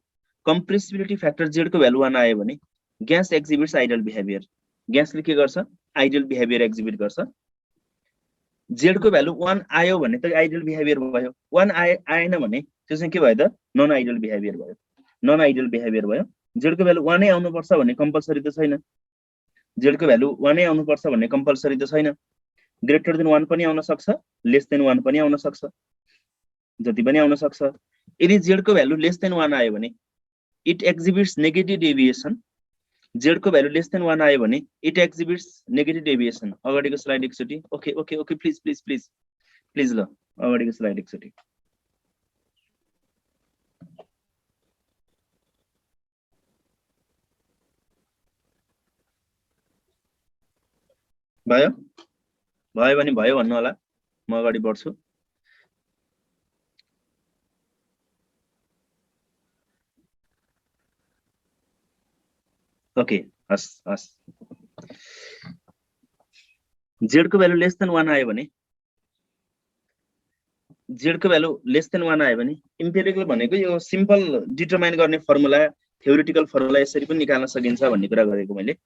compressibility factor z को भ्यालु 1 आयो भने ग्यास एक्जिबिट्स आइडल बिहेभियर, ग्यासले के गर्छ आइडल बिहेभियर एक्जिबिट गर्छ। z को भ्यालु 1 आयो भने त आइडल बिहेभियर भयो, 1 आएन भने त्यो चाहिँ के भयो त नन आइडल बिहेभियर भयो, नन आइडल बिहेभियर भयो। z को भ्यालु 1 नै आउनु पर्छ भन्ने कम्पल्सरी त छैन, z को भ्यालु 1 नै आउनु पर्छ भन्ने कम्पल्सरी त छैन, ग्रेटर देन 1 पनि आउन सक्छ, लेस देन 1 पनि आउन सक्छ, जति पनि आउन सक्छ। यदि z को भ्यालु लेस देन 1 आयो भने इट एक्जिबिट्स नेगेटिभ डेभिएसन, z को भ्यालु लेस देन 1 आयो भने इट एक्जिबिट्स नेगेटिभ डेभिएसन। अगाडिको स्लाइड एकचोटी, okay okay okay please please please please, ल अगाडिको स्लाइड एकचोटी। भयो भयो भने भयो भन्नु होला, म अगाडि बढ्छु। ओके हस् हस्, z को भ्यालु लेस देन 1 आयो भने, z को भ्यालु लेस देन 1 आयो भने इम्पेरिकल भनेको यो सिम्पल डिटरमाइन गर्ने फर्मुला, थ्योरेटिकल फर्मुला यसरी पनि निकाल्न सकिन्छ भन्ने कुरा गरेको मैले।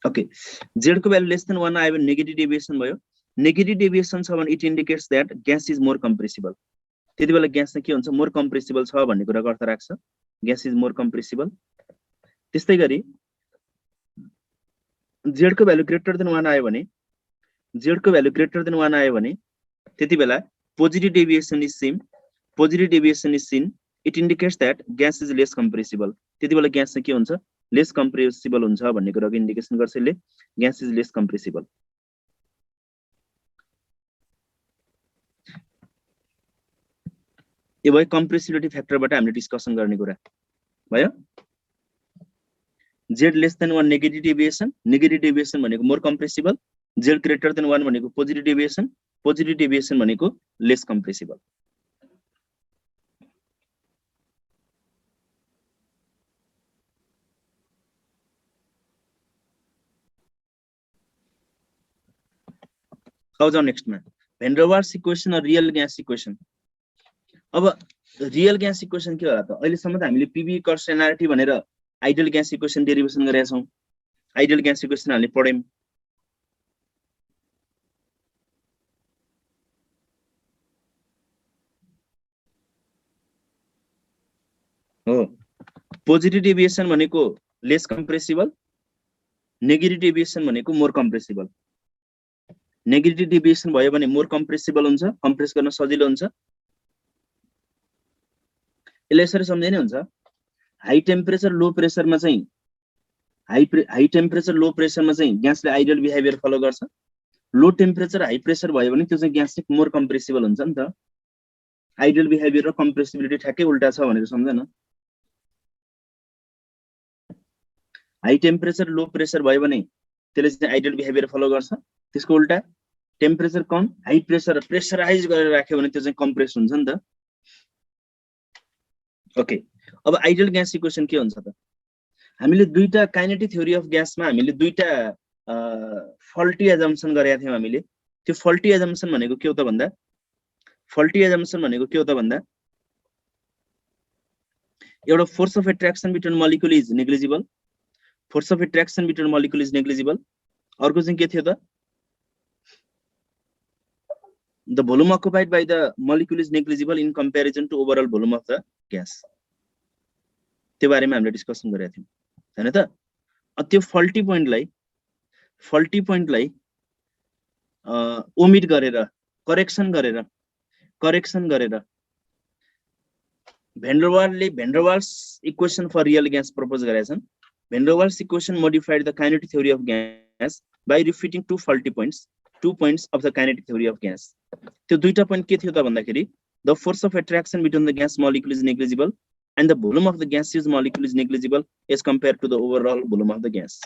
ओके, z को भ्यालु लेस देन 1 आयो भने नेगेटिभ डेभिएसन भयो, नेगेटिभ डेभिएसन छ भने it indicates that gas is more compressible. त्यति बेला ग्यास चाहिँ के हुन्छ मोर कम्प्रेसिबल छ भन्ने कुराको अर्थ राख्छ, ग्यास इज मोर कम्प्रेसिबल। त्यस्तै गरी z को भ्यालु ग्रेटर देन 1 आयो भने, z को भ्यालु ग्रेटर देन 1 आयो भने त्यति बेला positive deviation is seen, positive deviation is seen, it indicates that gas is less compressible. त्यति बेला ग्यास चाहिँ के हुन्छ लेस कम्प्रेसिबल हुन्छ भन्ने कुराको इन्डिकेसन गर्छ यसले, ग्यास इज लेस कम्प्रेसिबल। यो भयो कम्प्रेसिबिलिटी फ्याक्टरबाट हामीले डिस्कसन गर्ने कुरा भयो। z less than 1 negative deviation, negative deviation भनेको more compressible, z greater than 1 भनेको पोजिटिभ डेभिएसन, पोजिटिभ डेभिएसन भनेको लेस कम्प्रेसिबल। अब जाउँ नेक्स्टमा, भ्यान डर वाल्स इक्वेसन र रियल ग्यास इक्वेसन। अब रियल ग्यास इक्वेसन के होला त, अहिलेसम्म त हामीले पीवी कर्स एनआरटी भनेर आइडल ग्यास इक्वेसन डेरिभेसन गरेका छौं, आइडल ग्यास इक्वेसन हामीले पढ्यौं। हो, पोजिटिभ डेभिएसन भनेको लेस कम्प्रेसिबल, नेगेटिभ डेभिएसन भनेको मोर कम्प्रेसिबल। नेगेटिभ डेभिएसन भयो भने मोर कम्प्रेसिबल हुन्छ, कम्प्रेस गर्न सजिलो हुन्छ। यसले यसरी सम्झिने हुन्छ, हाई टेम्परेचर लो प्रेसरमा चाहिँ हाई टेम्परेचर लो प्रेसरमा चाहिँ ग्यासले आइडल बिहेभियर फलो गर्छ, लो टेम्परेचर हाई प्रेसर भयो भने त्यो चाहिँ ग्यास चाहिँ मोर कम्प्रेसिबल हुन्छ नि त। आइडल बिहेभियर र कम्प्रेसिबिलिटी ठ्याक्कै उल्टा छ भनेर सम्झन। हाई टेम्परेचर लो प्रेसर भयो भने त्यसले चाहिँ आइडल बिहेभियर फलो गर्छ, त्यसको उल्टा टेम्परेचर कम हाई प्रेसर प्रेसराइज गरेर राख्यो भने त्यो चाहिँ कम्प्रेस हुन्छ नि त। ओके, अब आइडल ग्यास इक्वेसन के हुन्छ त, हामीले दुईटा काइनेटिक थ्योरी अफ ग्यासमा हामीले दुईटा फल्टी एजम्पसन गरेका थियौं हामीले। त्यो फल्टी एजम्पसन भनेको के हो त भन्दा, फल्टी एजम्पसन भनेको के हो त भन्दा, एउटा force of attraction between molecule is negligible, force of attraction between molecule is negligible. अर्को चाहिँ के थियो त, the volume occupied by the molecule is negligible in comparison to overall volume of the gas. त्यो बारेमा हामीले डिस्कसन गरेका थियौं हैन त। त्यो फल्टी पोइन्टलाई ओमिट गरेर करेक्सन गरेर van der Waals equation for real gas propose गरेका छन्। Van der Waals equation modified the kinetic theory of gas by refuting to faulty points, 2 points of the kinetic theory of gas। त्यो दुईटा point के थियो त भन्दाखेरि, the force of attraction between the gas molecule is negligible and the volume of the gaseous molecule is negligible as compared to the overall volume of the gas।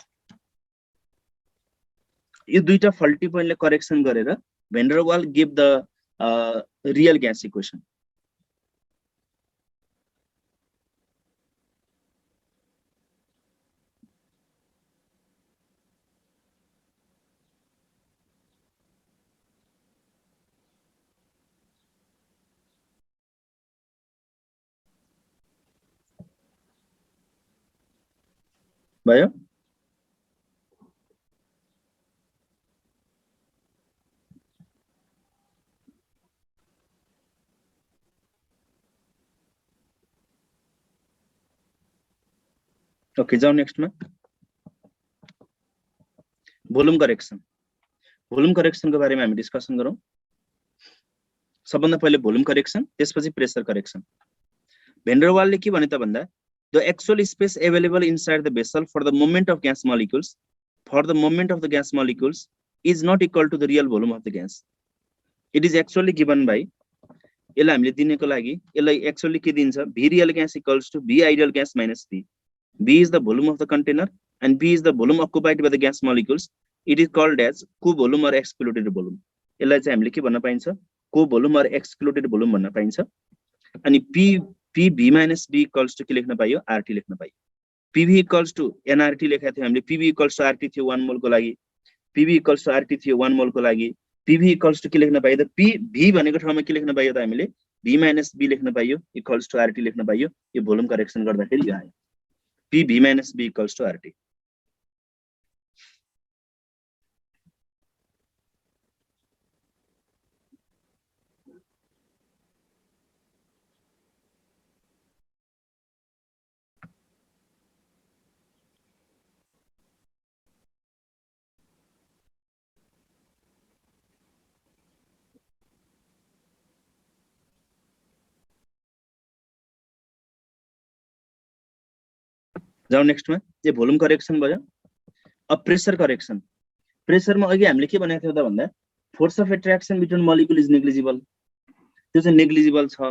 यो दुईटा faulty पोइन्टले correction गरेर van der Waals give the real gas equation. भयो okay जाऊ नेक्स्टमा volume correction को बारेमा हामी डिस्कसन गरौँ सबभन्दा पहिले भोल्युम करेक्सन त्यसपछि प्रेसर करेक्सन भेन डर वालले के भने त भन्दा the actual space available inside the vessel for the moment of gas molecules is not equal to the real volume of the gas it is actually given by यसलाई हामीले दिनको लागि यसलाई एक्चुअली के दिन्छ v real gas equals to v ideal gas minus v is the volume of the container and v is the volume occupied by the gas molecules. It is called as co-volume or excluded volume. यसलाई चाहिँ हामीले के भन्न पाइन्छ co-volume or excluded volume भन्न पाइन्छ अनि pv minus b equals to के लेख्न पाइयो rt लेख्न पाइयो pv equals to nrt लेखेको थियो हामीले pv equals to rt थियो 1 मोल को लागि pv equals to rt थियो 1 मोल को लागि pv equals to के लेख्न पाइयो त v भनेको ठाउँमा के लेख्न पाइयो त हामीले v minus b लेख्न पाइयो equals to rt लेख्न पाइयो यो भोल्युम करेक्सन गर्दाखेरि यो आयो pv minus b equals to rt जाऊ नेक्स्टमा यो भोल्युम करेक्सन भयो अब प्रेसर करेक्सन प्रेसरमा अघि हामीले के भनेको थियो त भन्दा force of attraction between molecule is negligible त्यो चाहिँ नेग्लिजिबल छ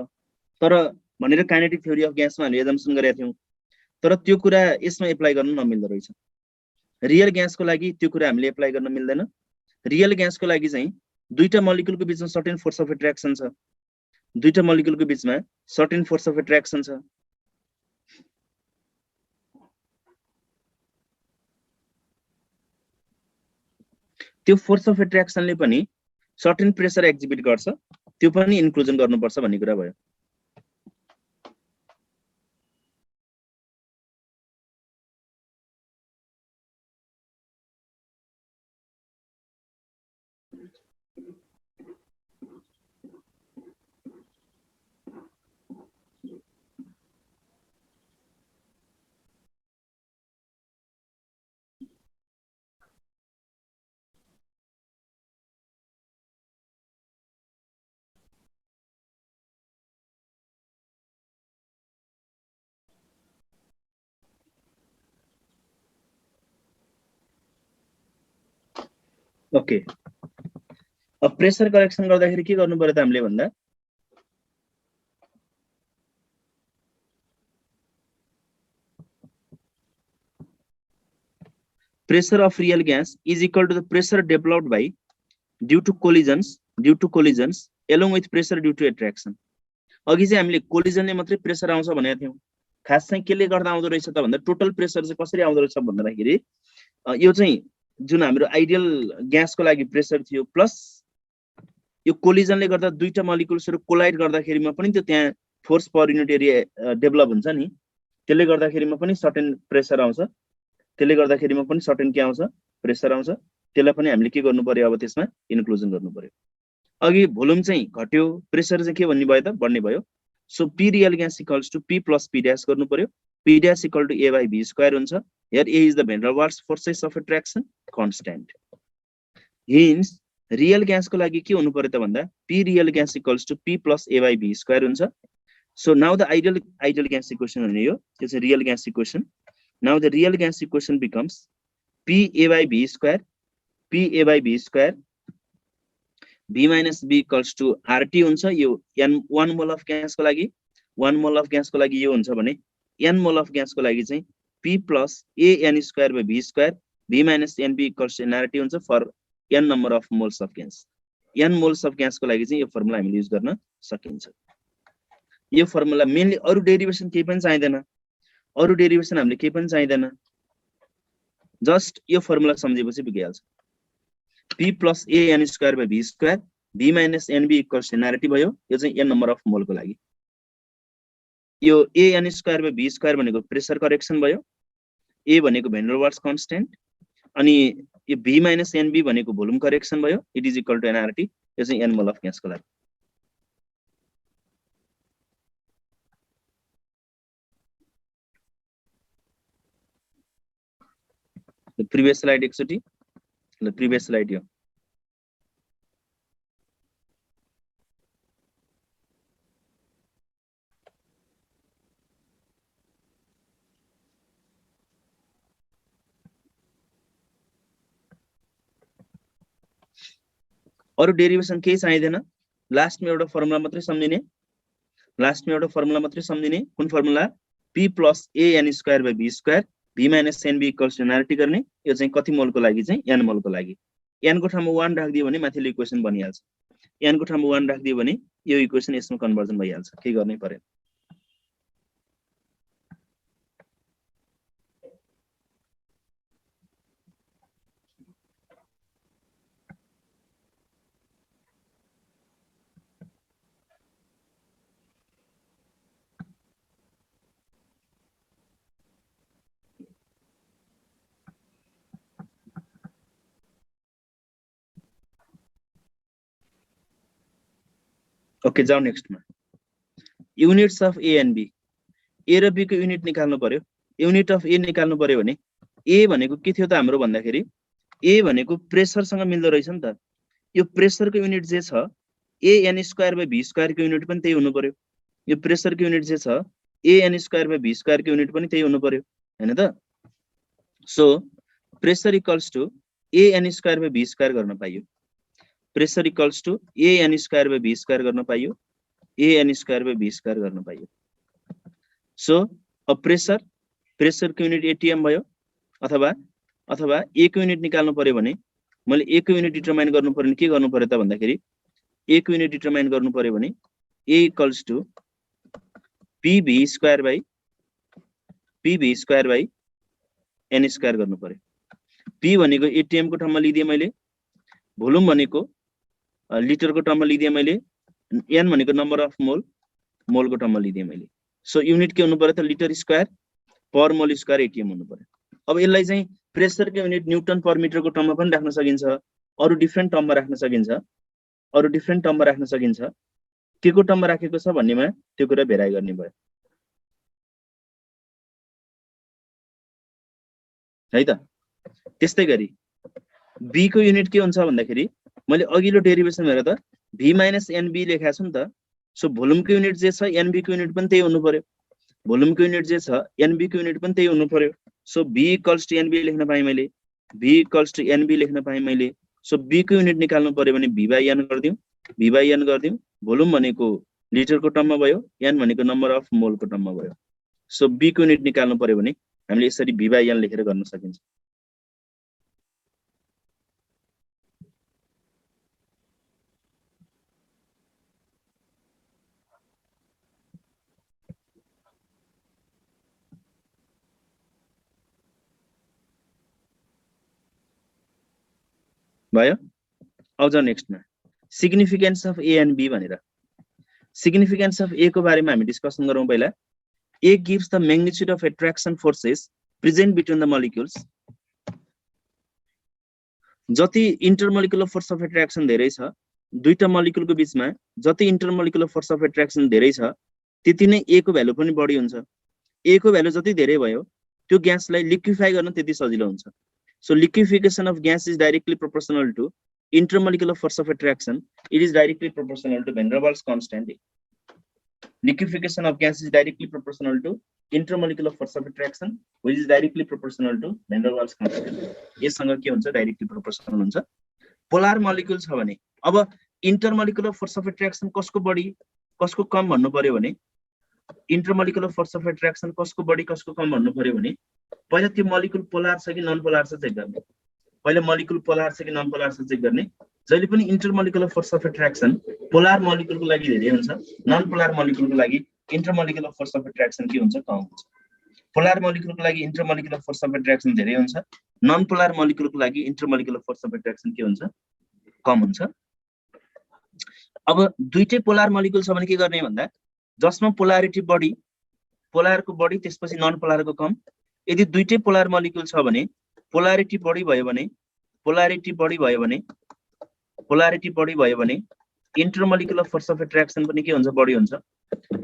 तर भनेर काइनेटिक थ्योरी अफ ग्यासमा हामीले एजम्पसन गरेका थियौं तर त्यो कुरा यसमा एप्लाई गर्न नमिल्दो रहेछ रियल ग्यासको लागि त्यो कुरा हामीले एप्लाई गर्न मिल्दैन रियल ग्यासको लागि चाहिँ दुईटा मलिक्युलको बीचमा सर्टेन फोर्स अफ एट्र्याक्सन छ दुईटा मलिक्युलको बीचमा सर्टेन फोर्स अफ एट्र्याक्सन छ त्यो फोर्स अफ एट्र्याक्सनले पनि सर्टेन प्रेसर एक्जिबिट गर्छ त्यो पनि इन्क्लुजन गर्नुपर्छ भन्ने कुरा भयो ओके अब प्रेसर करेक्सन गर्दाखेरि के गर्नु पर्यो त हामीले भन्दा pressure of real gas is equal to the pressure developed by due to collisions along with pressure due to attraction अघि चाहिँ हामीले कोलिजनले मात्रै प्रेसर आउँछ भनेको थियौं खास चाहिँ केले गर्दा आउँदो रहेछ त भन्दा टोटल प्रेसर चाहिँ कसरी आउँदो रहेछ भन्दाखेरि यो चाहिँ जुन हाम्रो आइडियल ग्यासको लागि प्रेसर थियो प्लस यो कोलिजनले गर्दा दुईटा मलिक्युल्सहरु कोलाइड गर्दाखेरिमा पनि त्यो त्यहाँ force per unit area develop हुन्छ नि त्यसले गर्दाखेरिमा पनि सर्टेन प्रेसर आउँछ त्यसले गर्दाखेरिमा पनि सर्टेन के आउँछ प्रेसर आउँछ त्यसलाई पनि हामीले के गर्नु पर्यो अब त्यसमा इन्क्लुजन गर्नु पर्यो अघि भोल्युम चाहिँ घट्यो प्रेसर चाहिँ के भन्ने भयो त बढ्ने भयो so P real gas equals to P plus P dash गर्नु पर्यो P dash equal to A by B square हुन्छ here A is the van der Waals forces of attraction constant hence real gas को लागि के हुनु पर्यो त भन्दा P real gas equals to P plus A by B square हुन्छ so now the ideal gas equation हुने यो त्यो चाहिँ real gas equation now the real gas equation becomes P A by B square b minus b equals to rt हुन्छ यो n 1 mole of gas को लागि 1 mole of gas को लागि यो हुन्छ भने n मोल अफ ग्यास को लागि चाहिँ p plus a n square by b square b minus n b equals to nrt हुन्छ for n number of moles of gas n moles of gas को लागि चाहिँ यो फर्मुला हामीले use गर्न सकिन्छ यो फर्मुला मेनली अरु डेरिभेसन केही पनि चाहिदैन अरु डेरिभेसन हामीले केही पनि चाहिदैन जस्ट यो फर्मुला सम्झेपछि पुगिहाल्छ p plus a n square by b square b minus n b equals to nrt भयो यो चाहिँ n नम्बर अफ मोल को लागि यो a n square by b square भनेको प्रेसर करेक्सन भयो ए भनेको भेन डर वाल्स कन्स्टेन्ट अनि यो v माइनस एनबी भनेको भोल्युम करेक्सन भयो it is equal to NRT यो चाहिँ एन मोल अफ ग्यासको लागि प्रिभियस स्लाइड एकचोटी ल प्रिभियस स्लाइड यो अरु डेरिभेसन केही चाहिँदैन लास्टमा एउटा फर्मुला मात्रै सम्झिने कुन formula p plus an square by b square v minus nb equals to NRT गर्ने यो चाहिँ कति मोलको लागि चाहिँ n मोलको लागि n को ठाउँमा 1 राख्दियो भने माथिल्लो इक्वेसन बनिहाल्छ n को ठाउँमा 1 राख्दियो भने यो इक्वेसन यसमा कन्भर्जन भइहाल्छ के गर्नै पर्यो ओके जाऊ नेक्स्ट मा units of A and B A र बी को युनिट निकाल्नु पर्यो युनिट अफ ए निकाल्नु पर्यो भने ए भनेको के थियो त हाम्रो भन्दाखेरि ए भनेको प्रेसर सँग मिल्दो रहेछ नि त यो प्रेसर को युनिट जे छ A N square by B square को युनिट पनि त्यही हुनु पर्यो यो प्रेसर को युनिट जे छ A N square by B square को युनिट पनि त्यही हुनु पर्यो हैन त so pressure equals to A N square by B square गर्न पाइयो pressure equals to A N square by B square गर्न पाइयो A N square by B square गर्न पाइयो सो अब प्रेसर को युनिट एटीएम भयो अथवा ए को युनिट निकाल्नु पर्यो भने मैले ए को युनिट डिटरमाइन गर्नु पर्यो भने के गर्नु पर्यो त भन्दाखेरि ए को युनिट डिटरमाइन गर्नु पर्यो भने A equals to PV square by N square गर्नु पर्यो पी भनेको एटीएम को ठाउँमा लिदिए मैले भोल्युम भनेको लिटर को टर्ममा लिदिए मैले एन भनेको नम्बर अफ मोल को टर्ममा लिदिए मैले सो युनिट के हुनु पर्यो त लिटर स्क्वायर पर मोल स्क्वायर एटीएम हुनु पर्यो अब यसलाई चाहिँ प्रेसर को युनिट न्यूटन पर मिटर को टर्ममा पनि राख्न सकिन्छ अरु डिफरेन्ट टर्ममा राख्न सकिन्छ के को टर्ममा राखेको छ भन्नेमा त्यो कुरा भेराइ गर्ने भयो है त त्यस्तै गरी b को युनिट के हुन्छ भन्दाखेरि मैले अघिल्लो डेरिभेसन हेरेर त v माइनस nb लेखेको छु नि त सो भोल्युम को युनिट जे छ nb को युनिट पनि त्यही हुनु पर्यो भोल्युम को युनिट जे छ nb को युनिट पनि त्यही हुनु पर्यो so v equals to nb लेख्न पाएँ मैले v इक्वल्स टु nb लेख्न पाएँ मैले सो b को युनिट निकाल्नु पर्यो भने v बाइ n गर्दियौ भोल्युम भनेको लिटर को टर्ममा भयो n भनेको नम्बर अफ मोल को टर्ममा भयो सो b को युनिट निकाल्नु पर्यो भने हामीले यसरी v बाइ n लेखेर गर्न सकिन्छ भयो अब जाऊ नेक्स्ट मा significance of A and B भनेर सिग्निफिकेन्स अफ ए को बारेमा हामी डिस्कसन गरौँ पहिला A gives the magnitude of attraction forces present between the molecules जति इंटरमोलिकुलर फोर्स अफ एट्र्याक्सन धेरै छ दुईटा मलिक्युल को बीचमा जति इंटरमोलिकुलर फोर्स अफ एट्र्याक्सन धेरै छ त्यति नै ए को भ्यालु पनि बढी हुन्छ ए को भ्यालु जति धेरै भयो त्यो ग्यासलाई लिक्विफाई गर्न त्यति सजिलो हुन्छ So liquefaction of gas is directly proportional to intermolecular force of attraction. It is directly proportional to van der Waals constant. Liquefaction of gas is directly proportional to intermolecular force of attraction, which is directly proportional to van der Waals constant. यससँग के हुन्छ directly proportional हुन्छ polar molecule छ भने अब intermolecular force of attraction कसको बढी कसको कम भन्नु पर्यो भने इंटरमोलिकुलर फोर्स अफ एट्र्याक्सन कसको बढी कसको कम भन्नु पर्यो भने पहिला त्यो मोलिक्युल पोलर छ कि नन पोलर छ चेक गर्ने पहिला मोलिक्युल पोलर छ कि नन पोलर छ चेक गर्ने जहिले पनि intermolecular force of attraction polar molecule को लागि धेरै हुन्छ नन पोलर मोलिक्युल को लागि इंटरमोलिकुलर फोर्स अफ एट्र्याक्सन के हुन्छ कम हुन्छ पोलर मोलिक्युल को लागि इंटरमोलिकुलर फोर्स अफ एट्र्याक्सन धेरै हुन्छ नन पोलर मोलिक्युल को लागि इंटरमोलिकुलर फोर्स अफ एट्र्याक्सन के हुन्छ कम हुन्छ अब दुईटै पोलर मोलिक्युल छ भने के गर्ने भन्दा जसमा पोलरिटी बढी पोलर को बढी त्यसपछि नन पोलर को कम यदि दुईटै पोलर मलिक्युल छ भने पोलारिटी बढी भयो भने इन्टरमोलिकुलर फोर्स अफ एट्र्याक्सन पनि के हुन्छ बढी हुन्छ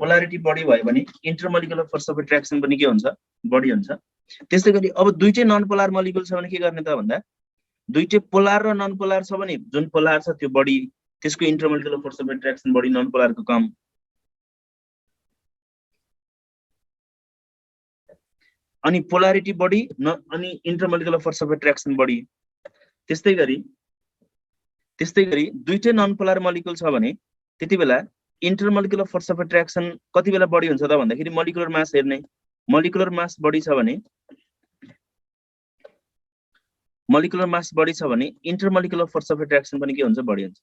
पोलारिटी बढी भयो भने इन्टरमोलिकुलर फोर्स अफ एट्र्याक्सन पनि के हुन्छ बढी हुन्छ त्यसैगरी अब दुईटै नन पोलर मलिक्युल छ भने के गर्ने त भन्दा दुईटै पोलर र नन पोलर छ भने जुन पोलर छ त्यो बढी त्यसको इन्टरमोलिकुलर फोर्स अफ एट्र्याक्सन बढी नन पोलरको कम अनि पोलारिटी बढी अनि इन्टरमोलिकुलर फोर्स अफ एट्र्याक्सन बढी त्यस्तै गरी दुईटै नन पोलर मलिक्युल छ भने त्यति बेला इन्टरमोलिकुलर फोर्स अफ एट्र्याक्सन कति बेला बढी हुन्छ त भन्दाखेरि मोलिकुलर मास हेर्ने मोलिकुलर मास बढी छ भने इन्टरमोलिकुलर फोर्स अफ एट्र्याक्सन पनि के हुन्छ बढी हुन्छ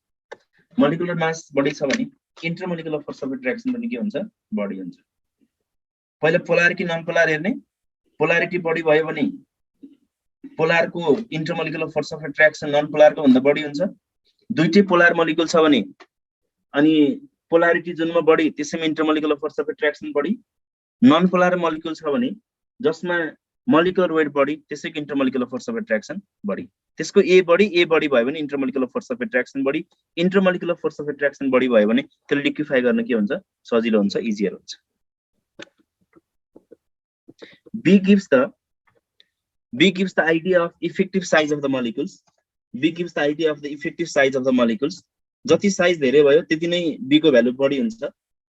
मोलिकुलर मास बढी छ भने इन्टरमोलिकुलर फोर्स अफ एट्र्याक्सन पनि के हुन्छ बढी हुन्छ पहिला पोलर कि नन पोलर हेर्ने पोलारिटी बढी भयो भने पोलरको intermolecular force of attraction non पोलरको भन्दा बढी हुन्छ दुईटै पोलर मोलिक्युल छ भने अनि पोलारिटी जुनमा बढी त्यसैमा इन्टरमोलिकुलर फोर्स अफ एट्र्याक्सन बढी नन पोलर मोलिक्युल छ भने जसमा मोलिकुलर वेट बढी त्यसैको इन्टरमोलिकुलर फोर्स अफ एट्र्याक्सन बढी त्यसको ए बढी भयो भने इन्टरमोलिकुलर फोर्स अफ एट्र्याक्सन बढी इन्टरमोलिकुलर फोर्स अफ एट्र्याक्सन बढी भयो भने त्यसले लिक्विफाई गर्न के हुन्छ सजिलो हुन्छ इजियर हुन्छ B gives the idea of effective size of the molecules. जति साइज धेरै भयो त्यति नै B को भ्यालु बढी हुन्छ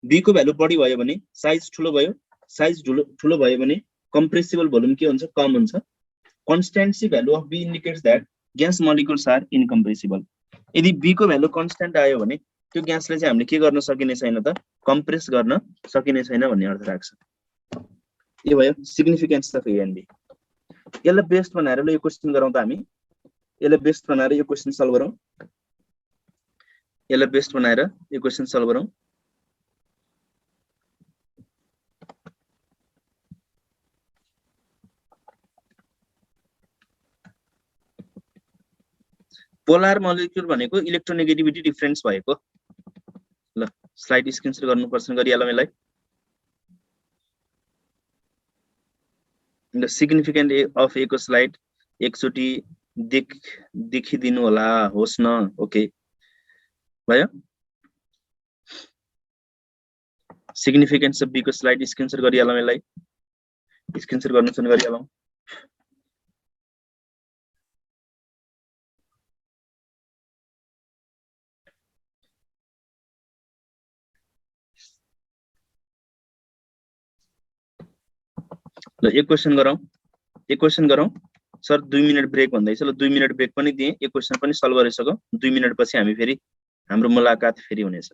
B को भ्यालु बढी भयो भने साइज ठुलो भयो भने compressible भोल्युम के हुन्छ कम हुन्छ constancy value of B indicates that gas molecules are incompressible. यदि B को भ्यालु कन्स्ट्यान्ट आयो भने त्यो ग्यासले चाहिँ हामीले के गर्न सकिने छैन त कम्प्रेस गर्न सकिने छैन भन्ने अर्थ राख्छ यो भयो significance of A and B यसलाई बेस्ट बनाएर यो क्वेशन गरौँ त हामी यसलाई बेस्ट बनाएर यो क्वेशन सल्भ गरौँ पोलर मोलिक्युल भनेको इलेक्ट्रोनेगेटिभिटी डिफरेन्स भएको ल स्लाइड स्क्रिनशट गर्नुपर्छ गरिहालौँ यसलाई The significant of A को स्लाइड एकचोटी देखिदिनु होला होस् न ओके भयो सिग्निफिकेन्स अफ B को स्लाइड स्क्रिनशट गरिहालौँ यसलाई स्क्रिनशट गर्नु छ गरिहालौँ ल एक क्वेशन गरौँ सर 2 मिनेट ब्रेक भन्दैछ ल 2 मिनेट ब्रेक पनि दिए एक क्वेशन पनि सल्भ गरिसकौँ 2 मिनेट पछि हामी फेरि हाम्रो मुलाकात फेरि हुनेछ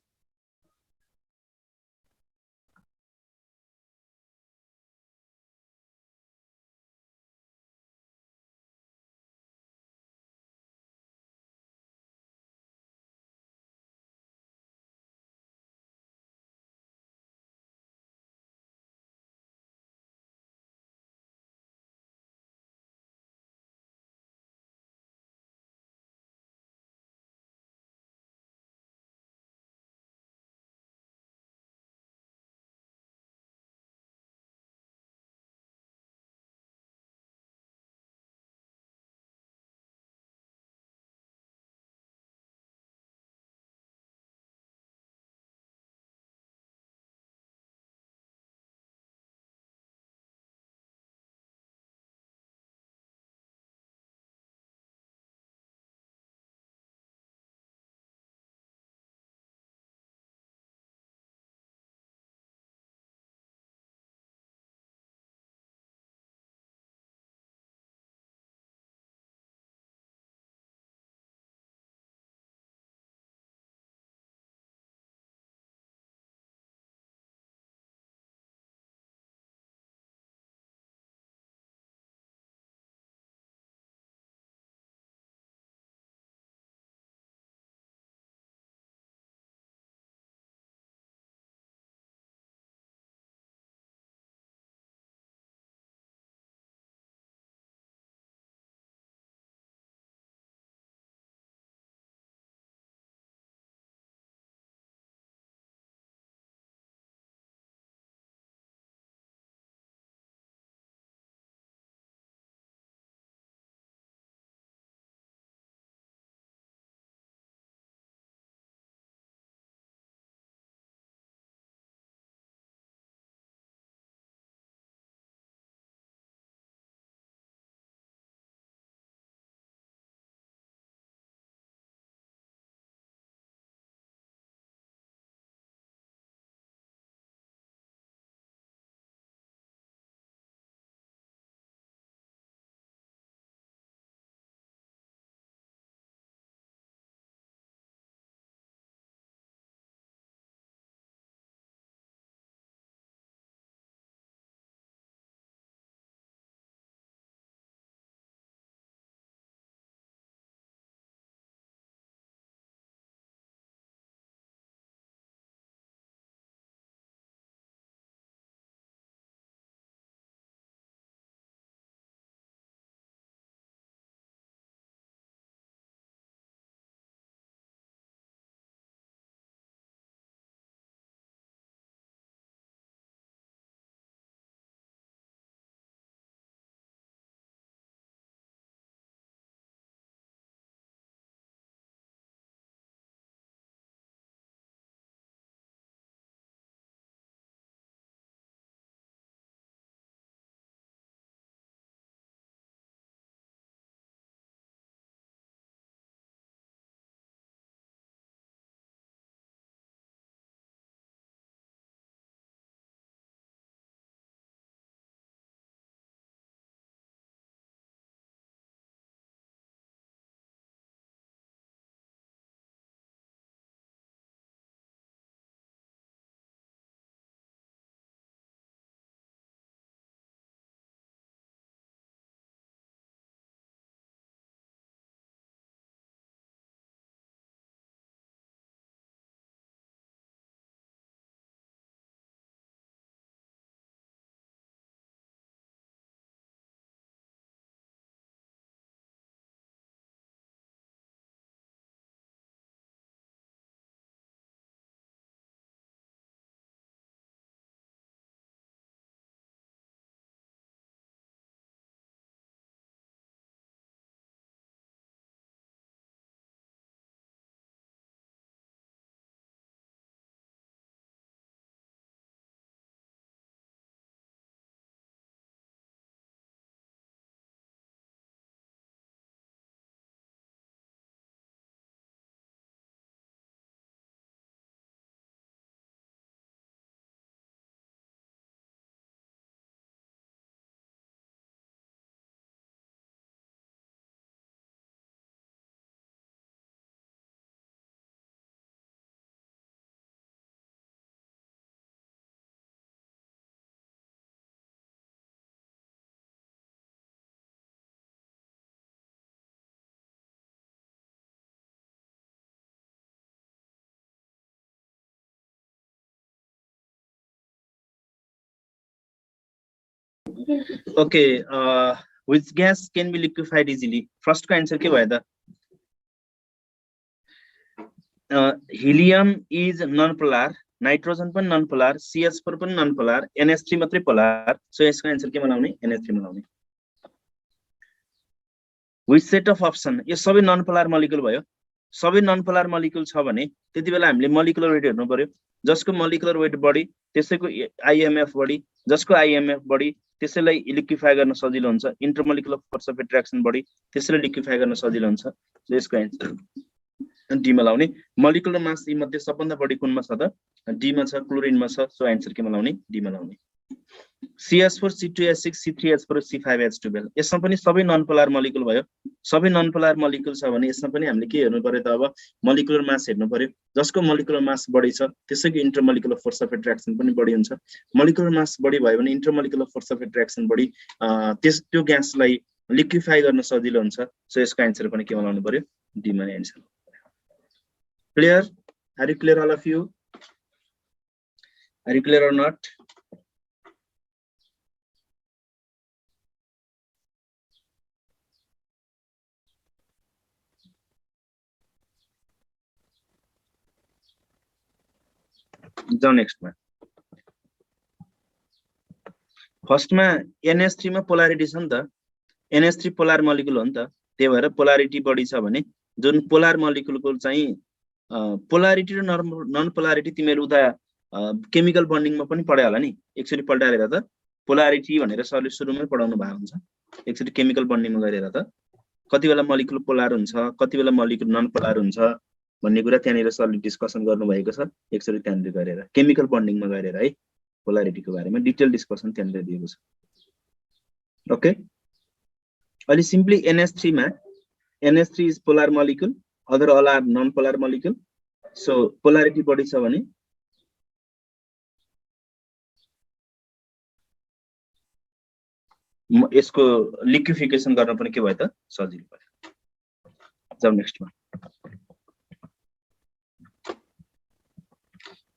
Okay, which gas can be liquefied easily? First को answer के भयो त? Helium is non-polar, nitrogen पनि non-polar, CH4 पनि non-polar, NH3 मात्रै polar. So यसको answer के बनाउने? NH3 बनाउने. Which set of option? यो सबै non-polar molecule भयो. सबै non-polar molecule छ भने त्यति बेला हामीले molecular weight हेर्नु पर्यो. जसको molecular weight बढी त्यसैको IMF बढी, जसको IMF बढी त्यसैलाई लिक्विफाई गर्न सजिलो हुन्छ. Intermolecular force of attraction बढी त्यसैले लिक्विफाई गर्न सजिलो हुन्छ. So यसको answer डी मा लाउने. मोलिकुलर मास यी मध्ये सबभन्दा बढी कुनमा छ त? डी मा छ, क्लोरिनमा छ. सो आन्सर के मा लाउने? डी मा लाउने. CH4 C2H6 C3H4 C5H12 यसमा पनि सबै नन पोलर मोलिकुल भयो. सबै नन पोलर मोलिकुल छ भने यसमा पनि हामीले के हेर्नु पर्यो त? अब मोलिकुलर मास हेर्नु पर्यो. जसको मोलिकुलर मास बढी छ त्यसैको इन्टरमोलिकुलर फोर्स अफ एट्र्याक्सन पनि बढी हुन्छ. मोलिकुलर मास बढी भयो भने इन्टरमोलिकुलर फोर्स अफ एट्र्याक्सन बढी त्यो ग्यासलाई लिक्विफाई गर्न सजिलो हुन्छ. सो यसको आन्सर पनि के मा लाउनु पर्यो? डी मा नै answer. Clear? Are you clear, all of you? Are you clear or not? The next one. First ma NH3 मा polarity छ नि त. NH3 polar molecule हो नि त. त्यही भएर polarity बढी छ भने जुन polar molecule को चाहिँ पोलारिटी र नन पोलारिटी तिमीले उता केमिकल बन्डिङमा पनि पढ्या होला नि. एकचोटी पल्टाएर त पोलारिटी भनेर सरले सुरुमै पढाउनु भएको हुन्छ. एकचोटी केमिकल बन्डिङमा गरेर त कति बेला मोलिकुल पोलार हुन्छ, कति बेला मोलिकुल नन पोलार हुन्छ भन्ने कुरा त्यहाँनिर सरले डिस्कसन गर्नु भएको छ. एकचोटी त्यहाँनिर गरेर केमिकल बन्डिङमा गरेर है पोलारिटीको बारेमा डिटेल डिस्कसन त्यहाँनिर दिएको छ. ओके, अहिले सिम्पली NH3 मा NH3 is polar molecule, other all are non-polar molecule. So polarity बढी छ भने यसको लिक्विफिकेसन गर्न पनि के भयो त? सजिलो भयो. जाऊ नेक्स्ट मा.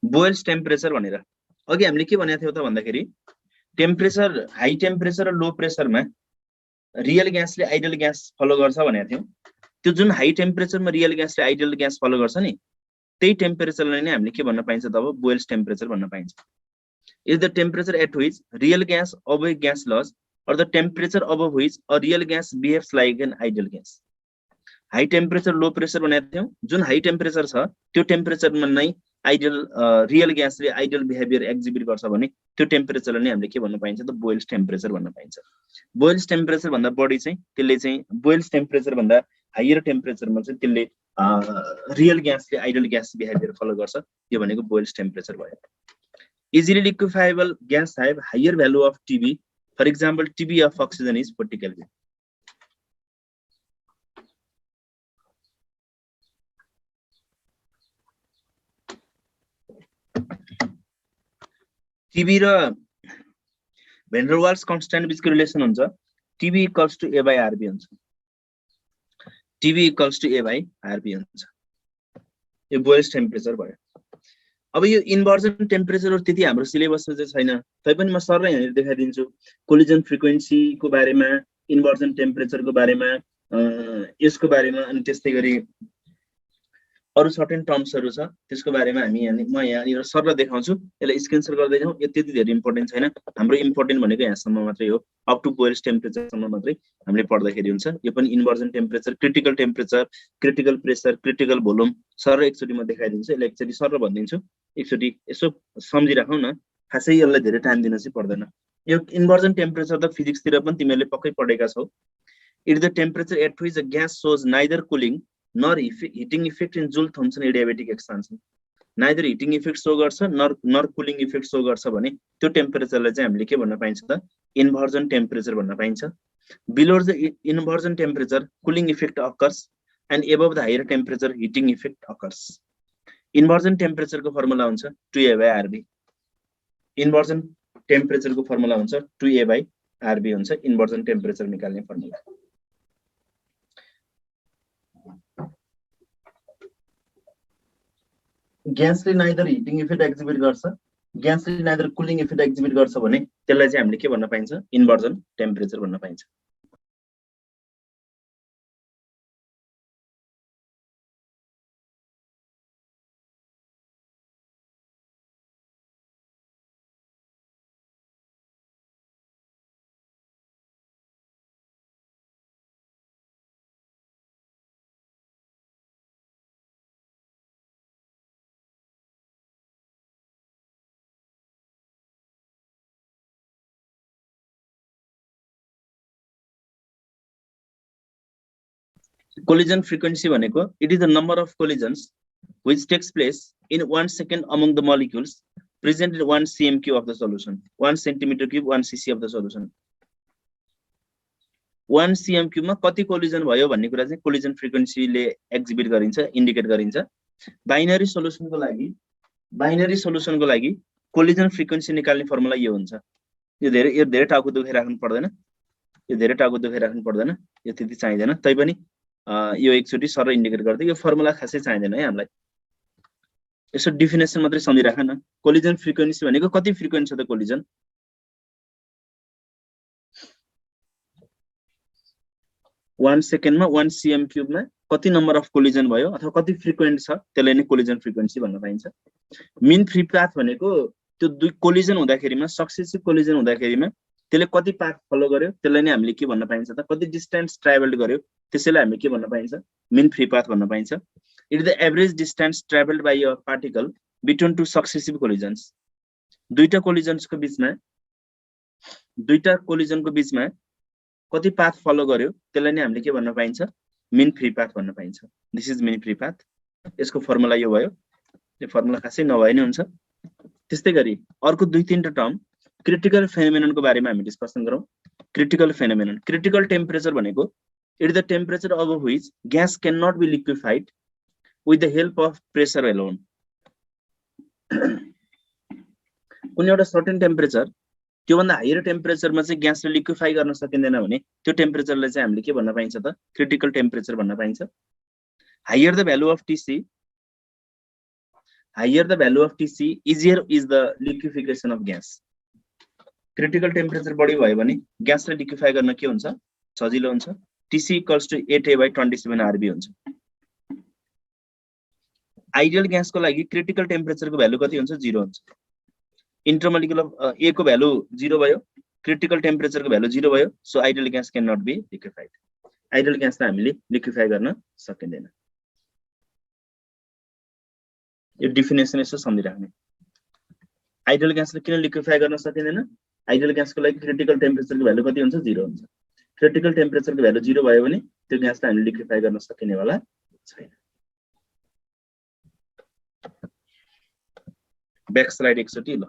बोइल्स टेम्परेचर भनेर अघि हामीले के भनेको थियौ त भन्दाखेरि टेम्परेचर हाई टेम्परेचर र लो प्रेसरमा रियल ग्यासले आइडल ग्यास फलो गर्छ भनेको थियौ. त्यो जुन हाई टेम्परेचरमा रियल ग्यासले आइडल ग्यास फलो गर्छ नि त्यही टेम्परेचरलाई नै हामीले के भन्न पाइन्छ त? अब बोइल्स टेम्परेचर भन्न पाइन्छ. Is the temperature at which real gas above gas laws or the temperature above which a real gas behaves like an ideal gas. High temperature low pressure भनेको थियौ. जुन हाई टेम्परेचर छ त्यो टेम्परेचरमा नै idol real ग्यासले idol behaviour exhibit गर्छ भने त्यो टेम्परेचरलाई नै हामीले के भन्न पाइन्छ त? बोइल्स टेम्परेचर भन्न पाइन्छ. बोइल्स टेम्परेचर भन्दा बढी चाहिँ त्यसले चाहिँ बोइल्स टेम्परेचर भन्दा हायर टेम्परेचरमा चाहिँ त्यसले रियल ग्यासले आइडल ग्यास बिहेभियर फलो गर्छ. यो भनेको बोइल्स टेम्परेचर भयो. Easily liquefiable gas have higher value of TB. For example, TB of oxygen is 40 Kelvin. TB र van der Waals constant बिचको रिलेसन हुन्छ. TB equals to A by RB हुन्छ. TB equals to A by RB हुन्छ. यो boils temperature भयो. अब यो inversion temperature त्यति हाम्रो सिलेबसमा चाहिँ छैन. तैपनि म सरलाई यहाँनिर देखाइदिन्छु. कोलिजन फ्रिक्वेन्सी को बारेमा, इन्भर्जन टेम्परेचर को बारेमा, यसको बारेमा अनि त्यस्तै गरी अरु सर्टेन टर्म्सहरु छ त्यसको बारेमा हामी म यहाँनिर सरलाई देखाउँछु. यसलाई स्क्रिनशट गर्दै जाउँ. यो त्यति धेरै इम्पोर्टेन्ट छैन. हाम्रो इम्पोर्टेन्ट भनेको यहाँसम्म मात्रै हो. अप टु बोइल्स टेम्परेचर सम्म मात्रै हामीले पढ्दाखेरि हुन्छ. यो पनि inversion temperature, temperature, critical pressure, critical volume sir एकचोटी म देखाइदिन्छु. यसलाई एकचोटी सर भनिदिन्छु. एकचोटी यसो सम्झिराखौ न. खासै यसलाई धेरै टाइम दिन चाहिँ पर्दैन. यो इन्भर्जन टेम्परेचर त फिजिक्स तिर पनि तिमीले पक्कै पढेका छौ. It the temperature at which the gas shows neither cooling nor heating effect in Joule Thomson adiabatic expansion. Neither heating effect show गर्छ nor cooling effect show गर्छ भने त्यो टेम्परेचरलाई चाहिँ हामीले के भन्न पाइन्छ त? इन्भर्जन टेम्परेचर भन्न पाइन्छ. Below the inversion temperature cooling effect occurs and above the higher temperature heating effect occurs. Inversion temperature को फर्मुला हुन्छ 2A by RB. Inversion temperature को फर्मुला हुन्छ 2A by RB हुन्छ इन्भर्जन टेम्परेचर निकाल्ने formula. ग्यासले neither heating effect exhibit गर्छ ग्यासले neither cooling effect exhibit गर्छ भने त्यसलाई चाहिँ हामीले के भन्न पाइन्छ इन्भर्जन टेम्परेचर भन्न पाइन्छ collision frequency भनेको it is the number of collisions which takes place in 1 second among the molecules present in 1 cm³ of the solution 1 cm³ 1 cc of the solution 1 cm³ मा कति कोलिजन भयो भन्ने कुरा चाहिँ collision frequency ले exhibit गरिन्छ indicate गरिन्छ binary सोलुसनको लागि कोलिजन फ्रिक्वेन्सी निकाल्ने फर्मुला यो हुन्छ यो धेरै टाउको दुखाइ राख्नु पर्दैन यो त्यति चाहिदैन तैपनि यो एकचोटी सर इन्डिकेट गर्दै यो फर्मुला खासै चाहिदैन है हामीलाई यसो डेफिनेसन मात्रै सम्झिराख्न न कोलिजन फ्रिक्वेन्सी भनेको कति फ्रिक्वेन्ट छ त कोलिजन 1 सेकेन्डमा 1 cm³ मा कति नम्बर अफ कोलिजन भयो अथवा कति फ्रिक्वेन्ट छ त्यसलाई नै कोलिजन फ्रिक्वेन्सी भन्न पाइन्छ मिन फ्री पाथ भनेको त्यो दुई कोलिजन हुँदाखेरिमा सक्सेसिभ कोलिजन हुँदाखेरिमा त्यसले कति पाथ फलो गर्यो त्यसलाई नै हामीले के भन्न पाइन्छ त कति डिस्टेन्स ट्राभल्ड गर्यो त्यसैलाई हामीले के भन्न पाइन्छ मिन फ्री पाथ भन्न पाइन्छ it is the average distance travelled by a particle between two successive collisions दुईटा कोलिजनको बीचमा कति पाथ फलो गर्यो त्यसलाई नै हामीले के भन्न पाइन्छ मिन फ्री पाथ भन्न पाइन्छ this is mean free path यसको फर्मुला यो भयो यो फर्मुला खासै नभए नै हुन्छ त्यस्तै गरी अर्को दुई तीनटा टर्म क्रिटिकल फेनोमेननको बारेमा हामी डिस्कसन गरौँ क्रिटिकल फेनोमेनन क्रिटिकल टेम्परेचर भनेको it is the temperature above which gas can not be liquefied with the help of pressure alone कुनै एउटा सर्टेन टेम्परेचर त्यो भन्दा हायर टेम्परेचरमा चाहिँ ग्यासले लिक्विफाई गर्न सकिँदैन भने त्यो टेम्परेचरलाई चाहिँ हामीले के भन्न पाइन्छ त क्रिटिकल टेम्परेचर भन्न पाइन्छ higher the value of TC easier is the liquefaction of gas critical temperature बढी भयो भने ग्यासलाई लिक्विफाई गर्न के हुन्छ सजिलो हुन्छ TC equals to 8A/27 RB हुन्छ आइडियल ग्यासको लागि क्रिटिकल टेम्परेचरको भ्यालु कति हुन्छ 0 हुन्छ इंटरमोलिकुलर ए को भ्यालु 0 भयो क्रिटिकल टेम्परेचर को भ्यालु 0 भयो so ideal gas can not be liquefied ideal ग्यासलाई हामीले लिक्विफाई गर्न सकिँदैन यो डेफिनेसन यसो सम्झिराख्ने आइडियल ग्यासले किन लिक्विफाई गर्न सकिँदैन आइडियल ग्यासको लागि क्रिटिकल टेम्परेचर को भ्यालु कति हुन्छ 0 हुन्छ क्रिटिकल टेम्परेचर को भ्यालु 0 भयो भने त्यो ग्यासलाई हामीले लिक्विफाई गर्न सकिने वाला छैन बैक स्लाइड एकचोटि ल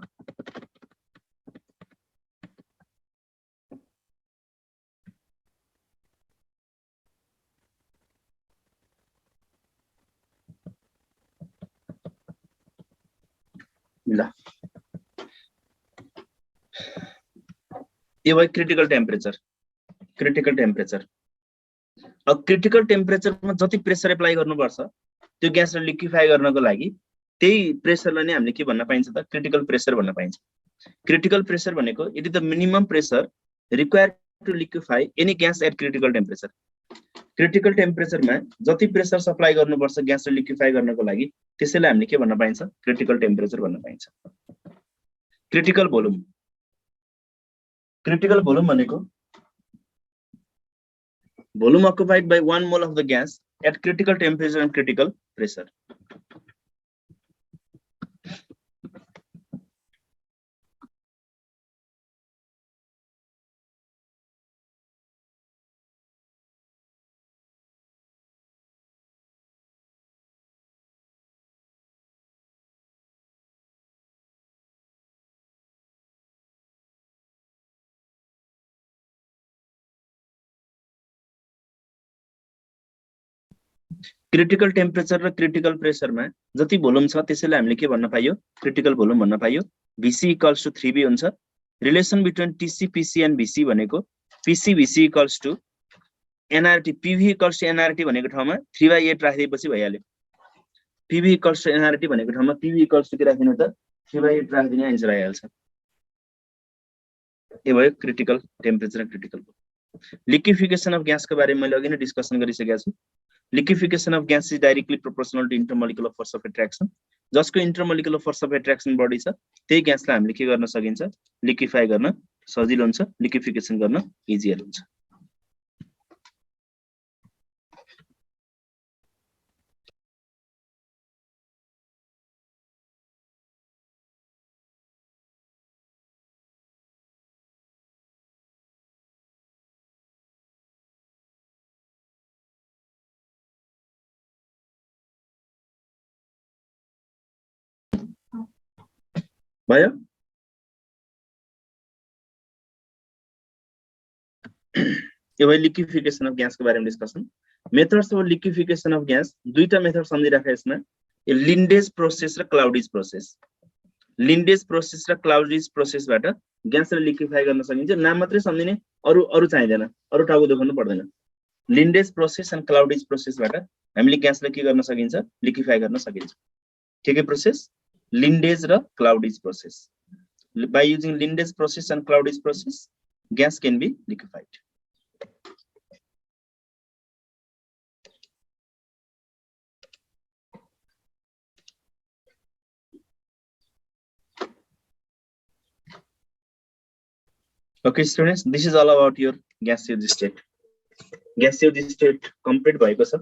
ल यो भयो क्रिटिकल टेम्परेचर अब क्रिटिकल टेम्परेचरमा जति प्रेसर एप्लाई गर्नुपर्छ त्यो ग्यासलाई लिक्विफाई गर्नको लागि त्यही प्रेसरलाई नै हामीले के भन्न पाइन्छ त क्रिटिकल प्रेसर भन्न पाइन्छ क्रिटिकल प्रेसर भनेको it is the minimum pressure required to liquefy any gas at critical temperature critical टेम्परेचरमा जति प्रेसर सप्लाई गर्नुपर्छ ग्यासलाई लिक्विफाई गर्नको लागि त्यसैलाई हामीले के भन्न पाइन्छ क्रिटिकल टेम्परेचर भन्न पाइन्छ क्रिटिकल भोल्युम भनेको volume occupied by 1 mole of the gas at critical temperature and critical pressure. Critical temperature र क्रिटिकल प्रेसरमा जति भोल्युम छ त्यसैले हामीले के भन्न पाइयो क्रिटिकल भोल्युम भन्न पाइयो Vc इक्वल्स टु 3V हुन्छ relation between TC PC and Vc भनेको PC Vc equals to nRT PV equals to nRT भनेको ठाउँमा 3/8 राखिदिएपछि भइहाल्यो PV इक्वल्स टु nRT भनेको ठाउँमा PV इक्वल्स टु के राखिनु त सिवाय राखिदिने आन्सर आइहाल्छ। यो भयो क्रिटिकल टेम्परेचर र क्रिटिकल। लिक्विफिकेसन अफ ग्यासको बारेमा मैले अघि नै डिस्कसन गरिसकेको छु। Liquefaction of gas is directly proportional to intermolecular force of attraction. जसको इन्टरमोलिकुलर फोर्स अफ एट्र्याक्सन बढी छ त्यही ग्यासलाई हामीले के गर्न सकिन्छ, लिक्विफाई गर्न सजिलो हुन्छ, लिक्विफिकेसन गर्न इजियर हुन्छ। भयो? यो भयो लिक्विफिकेसन अफ ग्यासको बारेमा discussion. Methods of liquefaction of gas दुईटा मेथड सम्झिराख यसमा, लिन्डेज प्रोसेस र क्लाउडिज प्रोसेस। लिन्डेज प्रोसेस र क्लाउडिज प्रोसेसबाट ग्यासलाई लिक्विफाई गर्न सकिन्छ। नाम मात्रै सम्झिने, अरु चाहिँदैन, अरु टाउको दुखाउनु पर्दैन। लिन्डेज प्रोसेस एन्ड क्लाउडिज प्रोसेसबाट हामीले ग्यासलाई के गर्न सकिन्छ, लिक्विफाई गर्न सकिन्छ। के प्रोसेस? लिन्डेज र क्लाउडिज process. By using Linde's process and Claudius process, gas can be liquefied. Okay, students, this is all about your gaseous state. Gaseous state complete bhayeko cha.